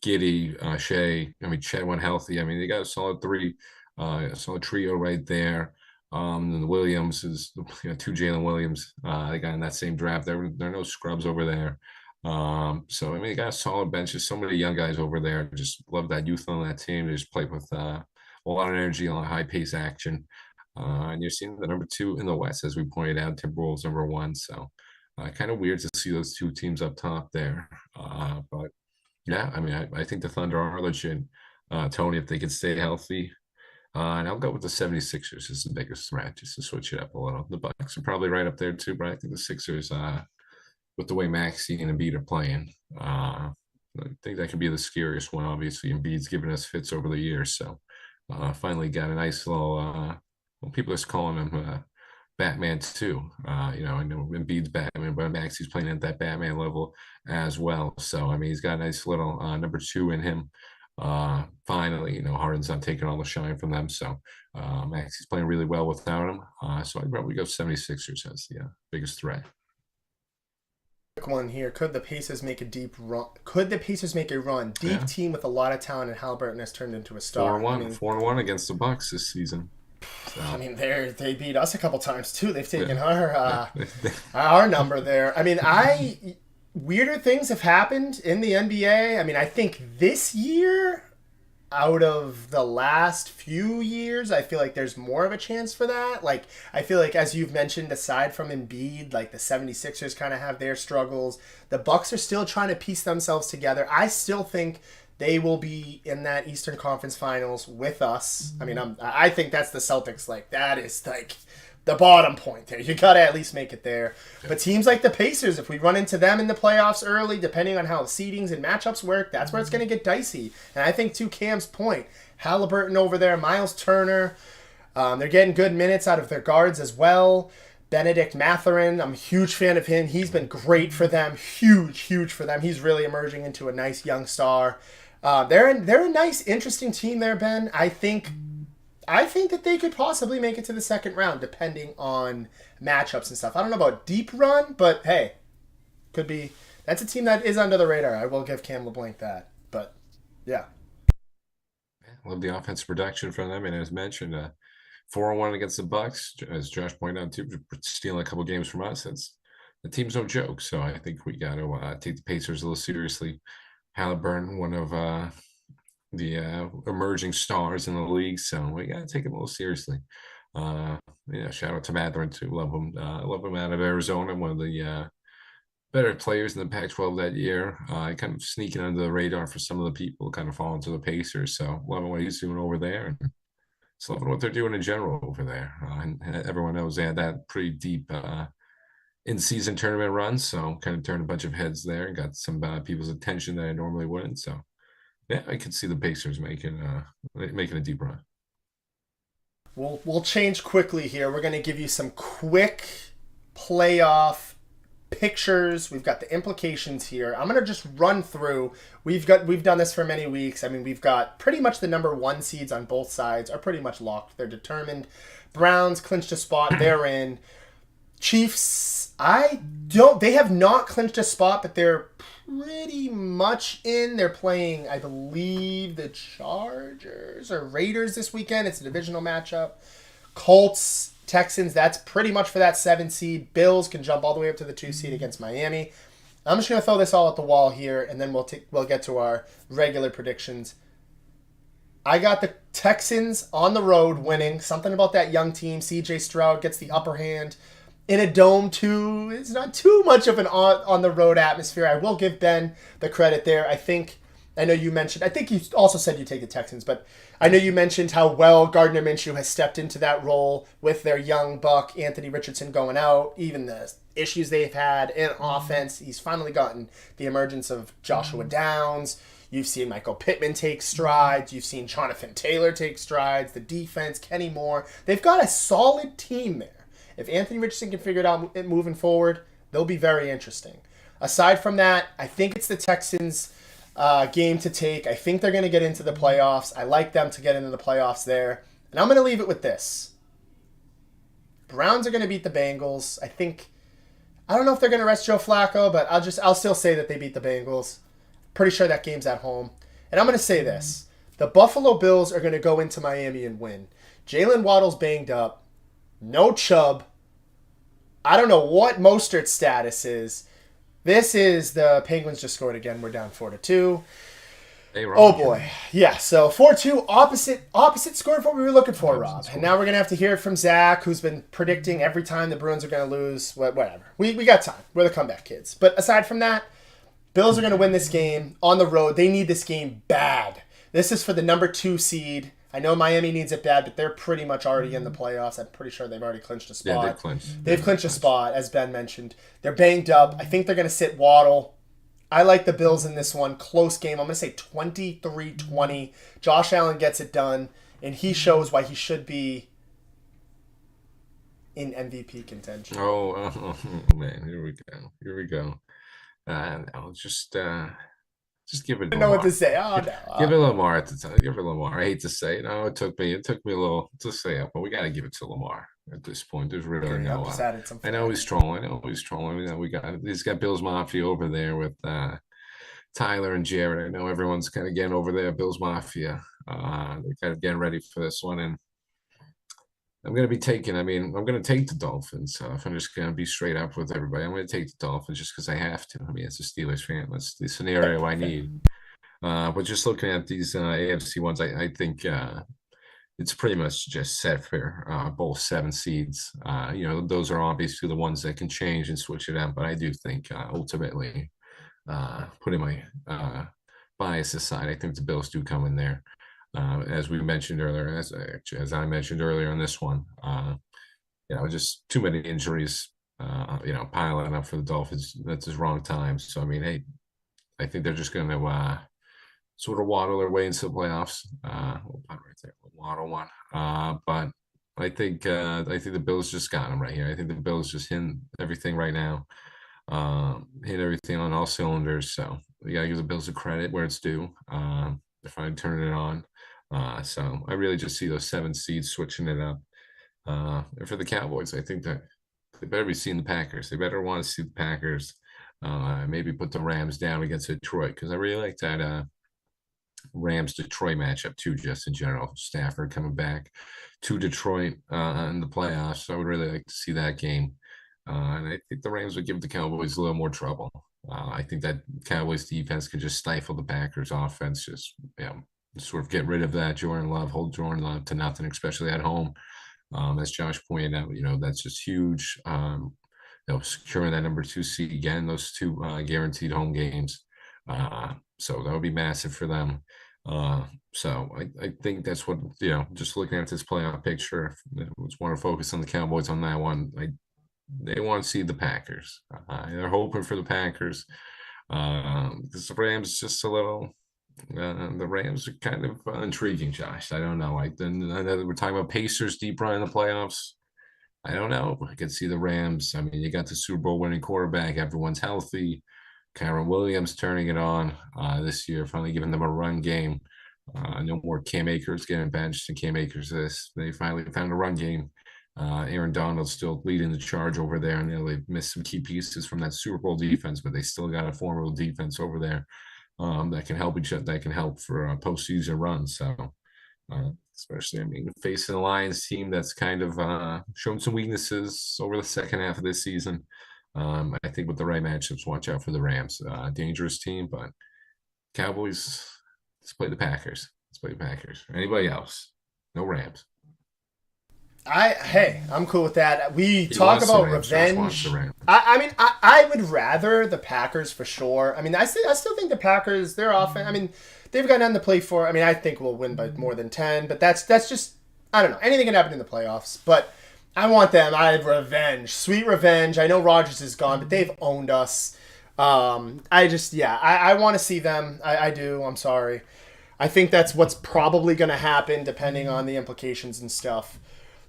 Giddy, Shea. I mean, Chet went healthy. I mean, they got a solid three, a solid trio right there. And the Williams is two Jalen Williams. They got in that same draft. There are no scrubs over there. So I mean, they got a solid bench. There's so many young guys over there. Just love that youth on that team. They just play with a lot of energy, a lot of high pace action. And you're seeing the number two in the West, as we pointed out, Timberwolves number one. So kind of weird to see those two teams up top there. But yeah, I mean, I think the Thunder are legit. Tony, if they can stay healthy. And I'll go with the 76ers as the biggest threat, just to switch it up a little. The Bucks are probably right up there too, but I think the Sixers, with the way Maxey and Embiid are playing, I think that could be the scariest one. Obviously, Embiid's given us fits over the years, so finally got a nice little. Well, people are calling him Batman too. I know Embiid's Batman, but Maxey's playing at that Batman level as well. So I mean, he's got a nice little number two in him. Finally, Harden's not taking all the shine from them. So Maxey's playing really well without him. So I'd probably go 76ers as the biggest threat. Quick one here. Could the Pacers make a deep run? Could the Pacers make a run? Deep Yeah. team with a lot of talent, and Halliburton has turned into a Four star. and one, 4-1 against the Bucks this season. So I mean, they beat us a couple times too. They've taken yeah. our number there. I mean, weirder things have happened in the NBA. I mean, I think this year, out of the last few years, I feel like there's more of a chance for that. Like, I feel like, as you've mentioned, aside from Embiid, like the 76ers kind of have their struggles. The Bucks are still trying to piece themselves together. I still think they will be in that Eastern Conference Finals with us. I mean, I think that's the Celtics. Like, that is like the bottom point there. You got to at least make it there. Yeah. But teams like the Pacers, if we run into them in the playoffs early, depending on how seedings and matchups work, that's where it's going to get dicey. And I think, to Cam's point, Halliburton over there, Miles Turner, they're getting good minutes out of their guards as well. Benedict Mathurin, I'm a huge fan of him. He's been great for them. Huge for them. He's really emerging into a nice young star. They're a nice, interesting team there, Ben. I think that they could possibly make it to the second round, depending on matchups and stuff. I don't know about deep run, but hey, could be. That's a team that is under the radar. I will give Cam LeBlanc that. But yeah, love the offensive production from them, and as mentioned, 4-1 against the Bucks, as Josh pointed out too, stealing a couple games from us. The team's no joke. So I think we got to take the Pacers a little seriously. Halliburton, one of the emerging stars in the league, so we got to take him a little seriously. Uh, shout out to Matherin too. Love him out of Arizona, one of the better players in the Pac-12 that year. Kind of sneaking under the radar for some of the people, kind of falling to the Pacers. So loving what he's doing over there, and just loving what they're doing in general over there. And everyone knows they had that pretty deep in-season tournament run, so kind of turned a bunch of heads there and got some people's attention that I normally wouldn't. So yeah, I could see the Pacers making a deep run. We'll change quickly here. We're going to give you some quick playoff pictures. We've got the implications here. I'm going to just run through. We've done this for many weeks. I mean, we've got pretty much the number one seeds on both sides are pretty much locked. They're determined. Browns clinched a spot. They're in. Chiefs, they have not clinched a spot, but they're pretty much in. They're playing, I believe, the Chargers or Raiders this weekend. It's a divisional matchup. Colts, Texans, that's pretty much for that 7 seed. Bills can jump all the way up to the 2 seed against Miami. I'm just going to throw this all at the wall here, and then we'll get to our regular predictions. I got the Texans on the road winning. Something about that young team. CJ Stroud gets the upper hand. In a dome, too, it's not too much of an on the road atmosphere. I will give Ben the credit there. I know you mentioned, I think you also said you take the Texans, but I know you mentioned how well Gardner Minshew has stepped into that role with their young buck, Anthony Richardson, going out, even the issues they've had in offense. He's finally gotten the emergence of Joshua Downs. You've seen Michael Pittman take strides. You've seen Jonathan Taylor take strides. The defense, Kenny Moore. They've got a solid team there. If Anthony Richardson can figure it out moving forward, they'll be very interesting. Aside from that, I think it's the Texans' game to take. I think they're going to get into the playoffs. I like them to get into the playoffs there. And I'm going to leave it with this. Browns are going to beat the Bengals. I don't know if they're going to rest Joe Flacco, but I'll still say that they beat the Bengals. Pretty sure that game's at home. And I'm going to say this. The Buffalo Bills are going to go into Miami and win. Jalen Waddle's banged up. No Chubb. I don't know what Mostert's status is. This is the Penguins just scored again. We're down 4-2. Oh boy. Yeah, so 4-2, opposite score of what we were looking for, Rob. And now we're going to have to hear it from Zach, who's been predicting every time the Bruins are going to lose. Whatever. We got time. We're the comeback kids. But aside from that, Bills are going to win this game on the road. They need this game bad. This is for the number 2 seed. I know Miami needs it bad, but they're pretty much already in the playoffs. I'm pretty sure they've already clinched a spot. Yeah, they've clinched a spot, as Ben mentioned. They're banged up. I think they're going to sit Waddle. I like the Bills in this one. Close game. I'm going to say 23-20. Josh Allen gets it done, and he shows why he should be in MVP contention. Oh, man, here we go. I'll just give it. I don't know what to say. Oh no. Give it Lamar at the time. Give it Lamar. I hate to say it. No, it took me a little to say it, but we got to give it to Lamar at this point. There's really no. I know he's trolling. He's got Bills Mafia over there with Tyler and Jared. I know everyone's kind of getting over there. Bills Mafia. They're kind of getting ready for this one, and I'm going to take the Dolphins. If I'm just going to be straight up with everybody, I'm going to take the Dolphins just because I have to. I mean, it's a Steelers fan. That's the scenario I need. But just looking at these AFC ones, I think it's pretty much just set for both 7 seeds. Those are obviously the ones that can change and switch it out. But I do think ultimately, putting my bias aside, I think the Bills do come in there. As we mentioned earlier, as I mentioned earlier on this one, just too many injuries, piling up for the Dolphins. That's the wrong time. So, I mean, hey, I think they're just going to sort of waddle their way into the playoffs. Right there, waddle one. But I think the Bills just got them right here. I think the Bills just hit everything right now, hit everything on all cylinders. So you got to give the Bills the credit where it's due. If I turn it on. So I really just see those 7 seeds switching it up. And for the Cowboys, I think that they better be seeing the Packers. They better want to see the Packers. Maybe put the Rams down against Detroit because I really like that Rams-Detroit matchup too, just in general. Stafford coming back to Detroit in the playoffs. So I would really like to see that game. And I think the Rams would give the Cowboys a little more trouble. I think that Cowboys defense can just stifle the Packers offense, just sort of get rid of that Jordan Love, hold Jordan Love to nothing, especially at home. As Josh pointed out, that's just huge. Securing that number 2 seed again, those two guaranteed home games. So that would be massive for them. So I think that's what, just looking at this playoff picture, I just want to focus on the Cowboys on that one. They want to see the Packers. They're hoping for the Packers. Because the Rams just a little. The Rams are kind of intriguing, Josh. I don't know. Then I know we're talking about Pacers deep run in the playoffs. I don't know. I can see the Rams. I mean, you got the Super Bowl winning quarterback. Everyone's healthy. Kyron Williams turning it on this year, finally giving them a run game. No more Cam Akers getting benched, and Cam Akers they finally found a run game. Aaron Donald's still leading the charge over there, and they've missed some key pieces from that Super Bowl defense, but they still got a formidable defense over there that can help each other. That can help for a postseason run. So, especially, I mean, facing a Lions team that's kind of shown some weaknesses over the second half of this season. I think with the right matchups, watch out for the Rams. Dangerous team, but Cowboys, let's play the Packers. Let's play the Packers. Anybody else? No Rams. Hey, I'm cool with that. We talk about revenge. I mean, I would rather the Packers for sure. I mean, I still think the Packers, their offense, I mean, they've got nothing to play for. I mean, I think we'll win by more than 10, but that's just, I don't know. Anything can happen in the playoffs, but I want them. I have revenge. Sweet revenge. I know Rodgers is gone, but they've owned us. I want to see them. I do. I'm sorry. I think that's what's probably going to happen depending on the implications and stuff.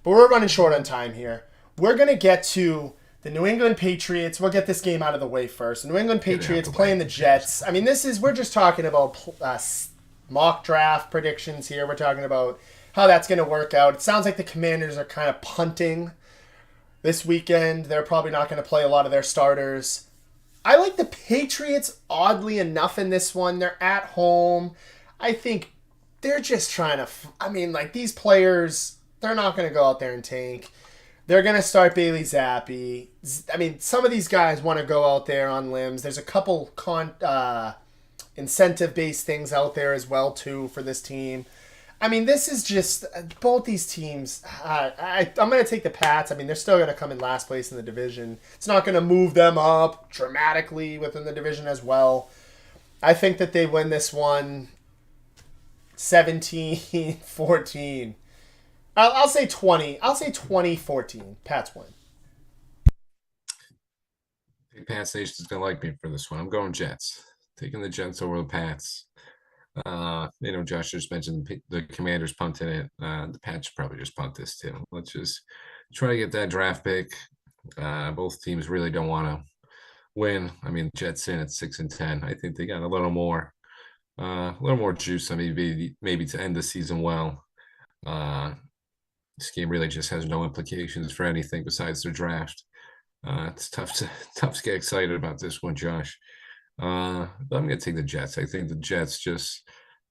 But we're running short on time here. We're going to get to the New England Patriots. We'll get this game out of the way first. The New England Patriots playing the Jets. I mean, we're just talking about mock draft predictions here. We're talking about how that's going to work out. It sounds like the Commanders are kind of punting this weekend. They're probably not going to play a lot of their starters. I like the Patriots, oddly enough, in this one. They're at home. I think they're just trying to... these players... They're not going to go out there and tank. They're going to start Bailey Zappi. I mean, some of these guys want to go out there on limbs. There's a couple incentive-based things out there as well, too, for this team. I mean, this is just... Both these teams... I'm going to take the Pats. I mean, they're still going to come in last place in the division. It's not going to move them up dramatically within the division as well. I think that they win this one 17-14. I'll say 20. I'll say 20-14. Pats win. I think Pats Nation is going to like me for this one. I'm going Jets. Taking the Jets over the Pats. Josh just mentioned the Commanders punting it. The Pats should probably just punt this too. Let's just try to get that draft pick. Both teams really don't want to win. I mean, Jets in at 6-10. I think they got a little more juice. I mean, maybe to end the season well. This game really just has no implications for anything besides their draft. It's tough to get excited about this one, Josh. But I'm going to take the Jets. I think the Jets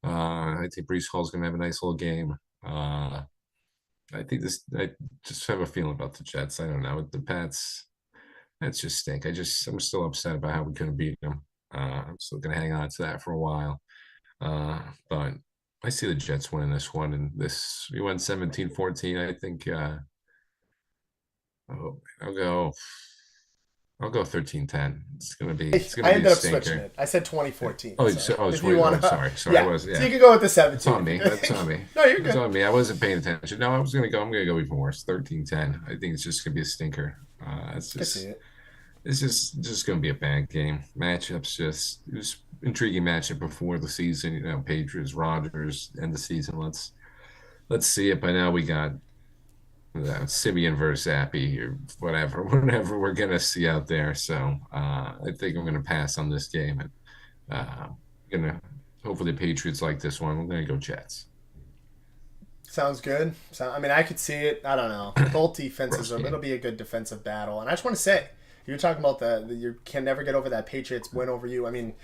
I think Breece Hall's going to have a nice little game. I just have a feeling about the Jets. I don't know. The Pats, that's just stink. I'm still upset about how we couldn't beat them. I'm still going to hang on to that for a while. But I see the Jets winning this one, and we went 17-14. I think I'll go 13-10. It's gonna be I ended up switching it. I said 2014. Oh, sorry. Yeah. Yeah. So you can go with the 17. It's on me. That's on me. No, you're good. It's on me. I wasn't paying attention. No, I'm gonna go even worse. 13-10. I think it's just gonna be a stinker. It's just going to be a bad game. Matchups it was intriguing matchup before the season. Patriots, Rodgers, end the season. Let's see it. By now we got Simeon versus Appy or whatever we're going to see out there. So I think I'm going to pass on this game, and hopefully the Patriots like this one. We're going to go Jets. Sounds good. I could see it. I don't know. Both defenses it'll be a good defensive battle, and I just want to say. You're talking about you can never get over that Patriots win over you. I mean,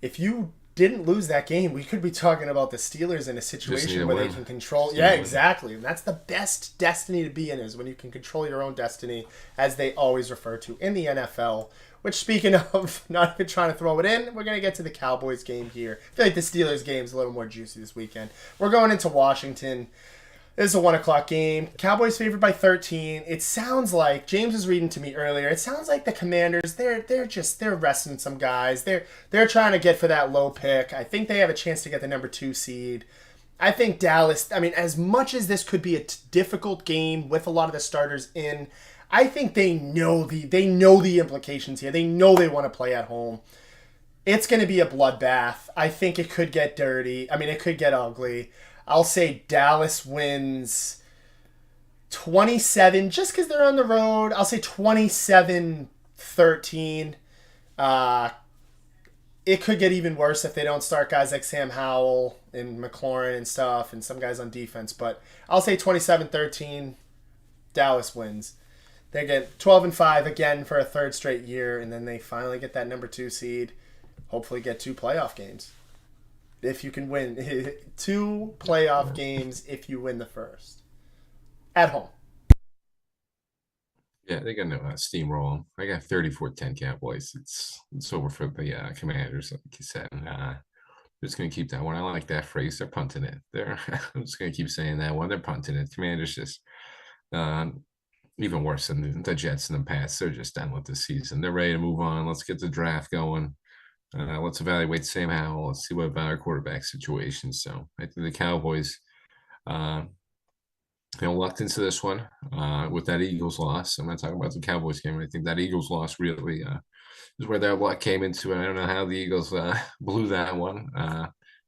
if you didn't lose that game, we could be talking about the Steelers in a situation where they can control. Yeah, exactly. And that's the best destiny to be in, is when you can control your own destiny, as they always refer to in the NFL. Which, speaking of not even trying to throw it in, we're going to get to the Cowboys game here. I feel like the Steelers game is a little more juicy this weekend. We're going into Washington. This is a 1 o'clock game. Cowboys favored by 13. It sounds like James was reading to me earlier. It sounds like the Commanders they're resting some guys. They're trying to get for that low pick. I think they have a chance to get the number 2 seed. I think Dallas. I mean, as much as this could be a difficult game with a lot of the starters in, I think they know the implications here. They know they want to play at home. It's going to be a bloodbath. I think it could get dirty. I mean, it could get ugly. I'll say Dallas wins 27 just because they're on the road. I'll say 27-13. It could get even worse if they don't start guys like Sam Howell and McLaurin and stuff and some guys on defense. But I'll say 27-13. Dallas wins. They get 12-5 again for a third straight year, and then they finally get that number 2 seed. Hopefully get 2 playoff games. If you can win 2 playoff games if you win the first. At home. Yeah, they got no steamroll. I got 34-10 Cowboys. It's over for the Commanders, like you said. Just gonna keep that one. I like that phrase. They're punting it. I'm just gonna keep saying that one. They're punting it. Commanders just even worse than the Jets in the past. They're just done with the season. They're ready to move on. Let's get the draft going. Let's evaluate Sam Howell. Let's see what about our quarterback situation. So I think the Cowboys, lucked into this one with that Eagles loss. I'm not talking about the Cowboys game. I think that Eagles loss really is where their luck came into it. I don't know how the Eagles blew that one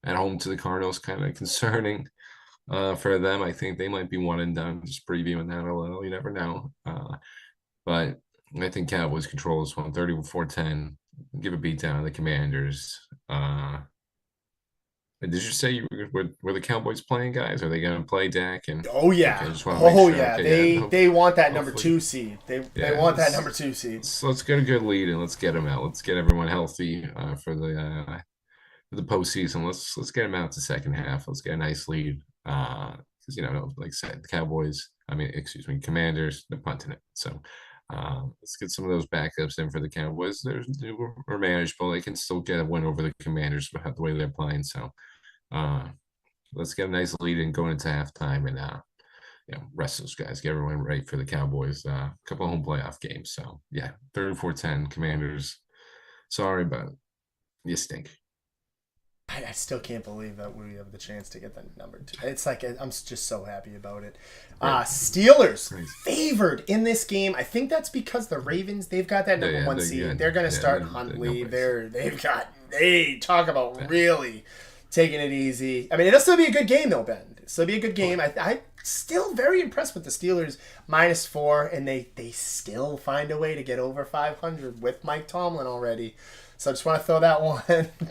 at home to the Cardinals. Kind of concerning for them. I think they might be one and done. Just previewing that a little. You never know. But I think Cowboys control this one 34-10. Give a beat down on the Commanders. Did you say were the Cowboys playing guys? Are they going to play Dak? And Oh yeah, okay, I just want to make oh sure. yeah. Okay, yeah, They want that number hopefully. 2 seed. They want that number 2 seed. Let's get a good lead and let's get them out. Let's get everyone healthy for the postseason. Let's get them out the second half. Let's get a nice lead. Because like I said, the Cowboys. I mean, excuse me, Commanders. They're punting it. So let's get some of those backups in for the Cowboys. They're manageable. They can still get a win over the Commanders without the way they're playing. So let's get a nice lead in going into halftime and rest those guys, get everyone ready for the Cowboys. A couple of home playoff games. So yeah, 34-10 Commanders. Sorry, but you stink. I still can't believe that we have the chance to get the number 2. It's like I'm just so happy about it. Right. Steelers Right. favored in this game. I think that's because the Ravens, they've got that number 1 seed. They're going to start Huntley. They talk about really taking it easy. I mean, it'll still be a good game though, Ben. It'll still be a good game. I'm still very impressed with the Steelers -4, and they still find a way to get over 500 with Mike Tomlin already. So I just want to throw that one.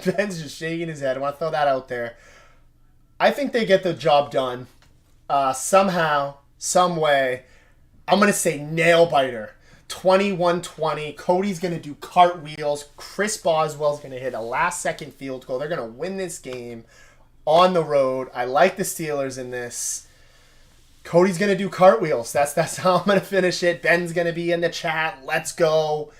Ben's just shaking his head. I want to throw that out there. I think they get the job done somehow, some way. I'm going to say nail biter. 21-20. Cody's going to do cartwheels. Chris Boswell's going to hit a last-second field goal. They're going to win this game on the road. I like the Steelers in this. Cody's going to do cartwheels. That's how I'm going to finish it. Ben's going to be in the chat. Let's go.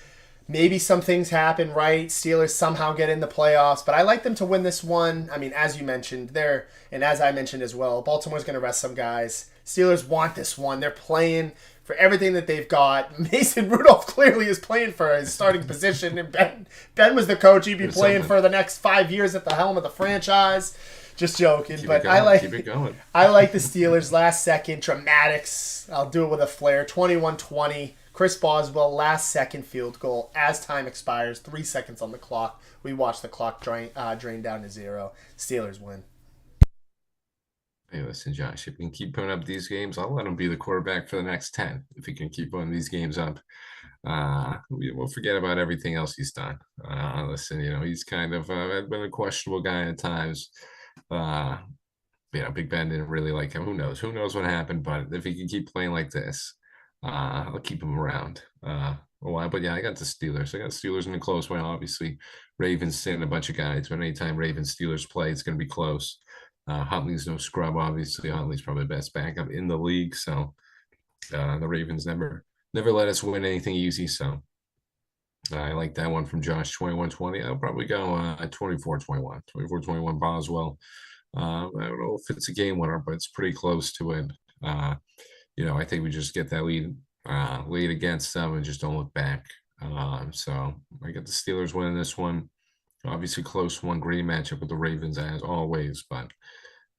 Maybe some things happen, right? Steelers somehow get in the playoffs, but I like them to win this one. I mean, as you mentioned, and as I mentioned as well, Baltimore's going to rest some guys. Steelers want this one. They're playing for everything that they've got. Mason Rudolph clearly is playing for his starting position, and Ben was the coach. He'd be playing for the next 5 years at the helm of the franchise. Just joking, Keep but it going. Keep it going. I like the Steelers last second dramatics. I'll do it with a flair. 21-20. Chris Boswell, last second field goal as time expires. 3 seconds on the clock. We watch the clock drain down to 0. Steelers win. Hey, listen, Josh, if he can keep putting up these games, I'll let him be the quarterback for the next 10. If he can keep putting these games up, we'll forget about everything else he's done. Listen, he's kind of been a questionable guy at times. Big Ben didn't really like him. Who knows? Who knows what happened? But if he can keep playing like this, I'll keep him around a while. But yeah, I got the Steelers. I got Steelers in a close one. Obviously, Ravens sitting a bunch of guys. But anytime Ravens Steelers play, it's going to be close. Huntley's no scrub. Obviously, Huntley's probably the best backup in the league. So the Ravens never let us win anything easy. So I like that one from Josh. 21-20. I'll probably go 24-21. 24-21 Boswell. I don't know if it's a game winner, but it's pretty close to it. I think we just get that lead against them and just don't look back. So I got the Steelers winning this one. Obviously, close one, great matchup with the Ravens as always, but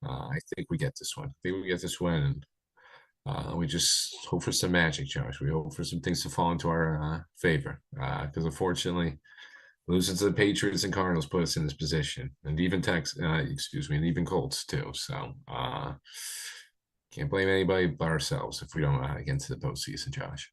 I think we get this one. I think we get this win, and we just hope for some magic, Josh. We hope for some things to fall into our favor, because unfortunately, losing to the Patriots and Cardinals put us in this position, and even and even Colts too. So can't blame anybody but ourselves if we don't get into the postseason, Josh.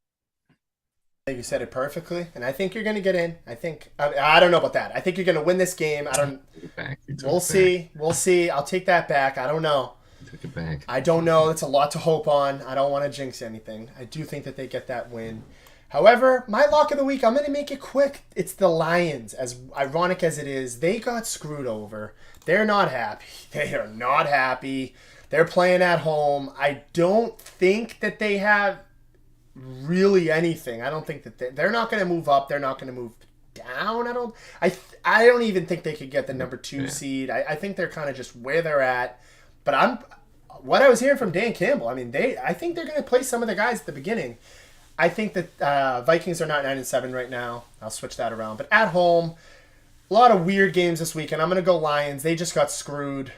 You said it perfectly, and I think you're going to get in. I don't know about that. I think you're going to win this game. I don't. Take it back. You took We'll it back. see. We'll see. I'll take that back. I don't know. You took it back. I don't know. It's a lot to hope on. I don't want to jinx anything. I do think that they get that win. However, my lock of the week, I'm going to make it quick. It's the Lions. As ironic as it is, they got screwed over. They're not happy. They are not happy. They're playing at home. I don't think that they have really anything. I don't think that they're not going to move up. They're not going to move down. I don't even think they could get the number 2 Yeah. seed. I think they're kind of just where they're at. But what I was hearing from Dan Campbell. I mean, I think they're going to play some of the guys at the beginning. I think that Vikings are not 9-7 right now. I'll switch that around. But at home, a lot of weird games this weekend. I'm going to go Lions. They just got screwed,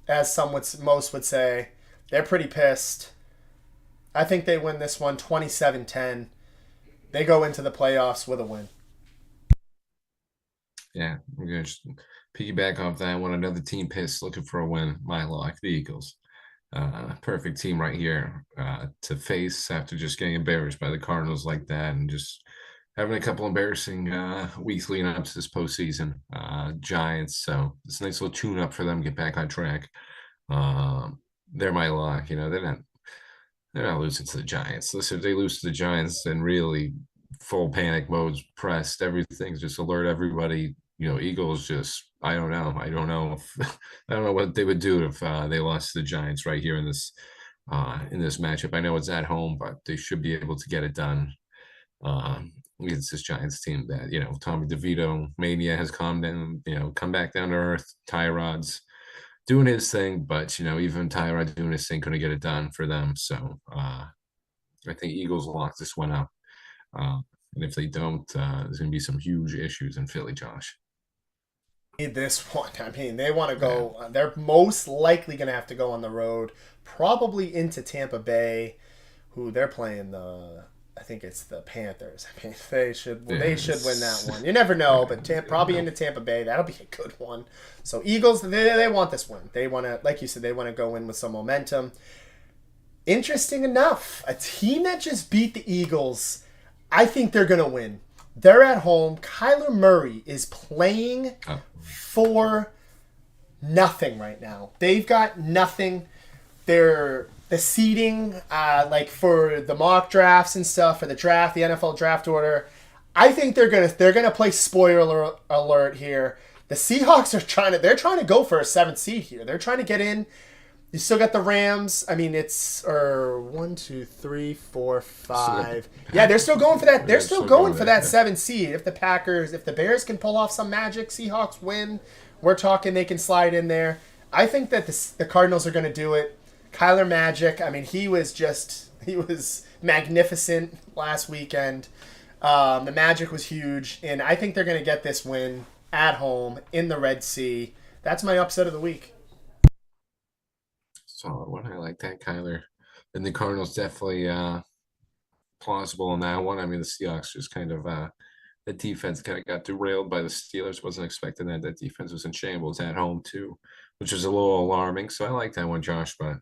as most would say. They're pretty pissed. I think they win this one 27-10. They go into the playoffs with a win. Yeah, we're gonna just piggyback off that one. Another team pissed, looking for a win. My lock, the Eagles. Perfect team right here to face after just getting embarrassed by the Cardinals like that, and just having a couple embarrassing weeks leading up to this postseason. Giants, so it's a nice little tune up for them, get back on track. They're my lock. They're not losing to the Giants. Listen, if they lose to the Giants, then really full panic mode's pressed. Everything's just alert everybody. Eagles just I don't know. I don't know if I don't know what they would do if they lost to the Giants right here in this matchup. I know it's at home, but they should be able to get it done. Against this Giants team that Tommy DeVito mania has calmed down. Come back down to earth. Tyrod's doing his thing, but even Tyrod doing his thing couldn't get it done for them. So I think Eagles lock this one up. And if they don't, there's going to be some huge issues in Philly, Josh. Need this one. I mean, they want to Yeah. go. They're most likely going to have to go on the road, probably into Tampa Bay, who they're playing the. I think it's the Panthers. I mean, they should Yeah, win that one. You never know, but probably into Tampa Bay. That'll be a good one. So Eagles, they want this win. They want to, like you said, they want to go in with some momentum. Interesting enough, a team that just beat the Eagles, I think they're going to win. They're at home. Kyler Murray is playing Oh, for nothing right now. They've got nothing. The seeding, like for the mock drafts and stuff, for the draft, the NFL draft order. I think they're gonna play spoiler alert here. The Seahawks they're trying to go for a 7th seed here. They're trying to get in. You still got the Rams. I mean, it's 1, 2, 3, 4, still got 5. the Yeah, they're still going for that. They're They're still still going going for there, that yeah. 7th seed. If the Bears can pull off some magic, Seahawks win. We're talking they can slide in there. I think that the Cardinals are going to do it. Kyler Magic. I mean, he was magnificent last weekend. The Magic was huge, and I think they're going to get this win at home in the Red Sea. That's my upset of the week. Solid one. I like that, Kyler. And the Cardinals definitely plausible in that one. I mean, the Seahawks just kind of the defense kind of got derailed by the Steelers. Wasn't expecting that. That defense was in shambles at home too, which was a little alarming. So I like that one, Josh. But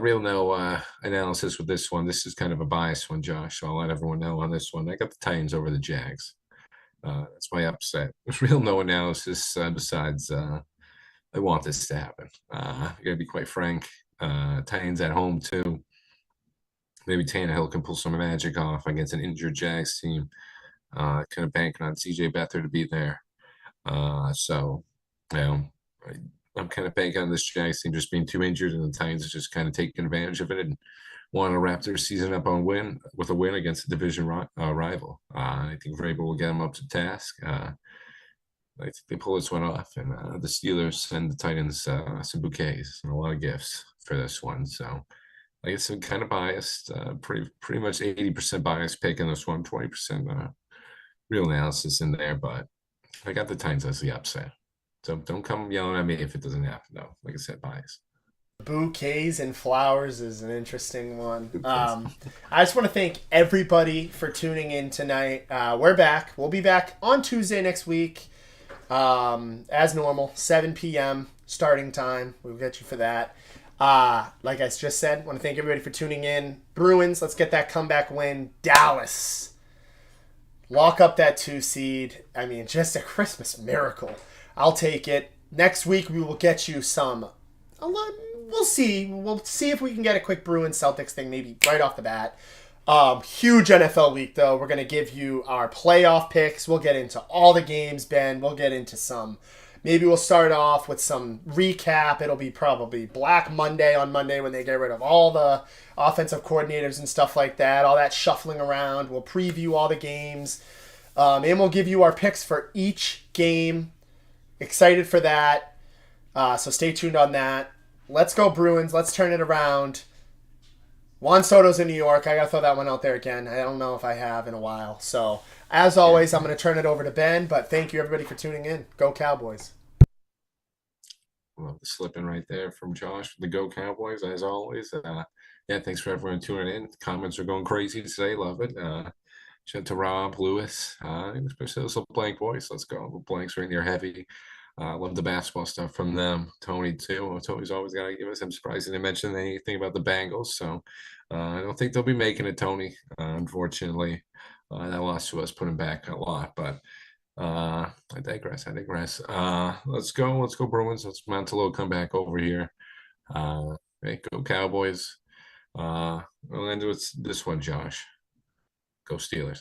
real no analysis with this one. This is kind of a biased one, Josh. So I'll let everyone know on this one. I got the Titans over the Jags. That's my upset. There's real no analysis besides I want this to happen. I gotta be quite frank. Titans at home too. Maybe Tannehill can pull some magic off against an injured Jags team. Kind of banking on CJ Beathard to be there. So, you know, I, I'm kind of banking on this Jags team just being too injured, and the Titans are just kind of taking advantage of it and want to wrap their season up with a win against a division rival. I think Vrabel will get them up to task. I think they pull this one off, and the Steelers send the Titans some bouquets and a lot of gifts for this one. So like I said, kind of biased. Pretty much 80% biased picking this one, 20% real analysis in there. But I got the Titans as the upset. So don't come yelling at me if it doesn't happen, though. Like I said, bias. Bouquets and flowers is an interesting one. Who cares? I just want to thank everybody for tuning in tonight. We're back. We'll be back on Tuesday next week, as normal, 7 p.m. starting time. We'll get you for that. Like I just said, want to thank everybody for tuning in. Bruins, let's get that comeback win. Dallas, lock up that 2 seed. I mean, just a Christmas miracle. I'll take it. Next week we will get you some. We'll see. We'll see if we can get a quick Bruins Celtics thing maybe right off the bat. Huge NFL week though. We're gonna give you our playoff picks. We'll get into all the games, Ben. We'll get into some. Maybe we'll start off with some recap. It'll be probably Black Monday on Monday when they get rid of all the offensive coordinators and stuff like that. All that shuffling around. We'll preview all the games. And we'll give you our picks for each game. Excited for that. So stay tuned on that. Let's go Bruins. Let's turn it around. Juan Soto's in New York. I got to throw that one out there again. I don't know if I have in a while. So, as always, I'm going to turn it over to Ben. But thank you, everybody, for tuning in. Go Cowboys. Love the slipping right there from Josh. The Go Cowboys, as always. Yeah, thanks for everyone tuning in. Comments are going crazy today. Love it. Shout out to Rob, Lewis, especially those little blank boys. Let's go. The blanks are in there heavy. Love the basketball stuff from them. Tony, too. Tony's always got to give us. I'm surprised he didn't mention anything about the Bengals. So I don't think they'll be making it, Tony, unfortunately. That loss to us put him back a lot. But I digress. Let's go. Let's go, Bruins. Let's mount a little comeback over here. Hey, go Cowboys. We'll end with this one, Josh. Go Steelers.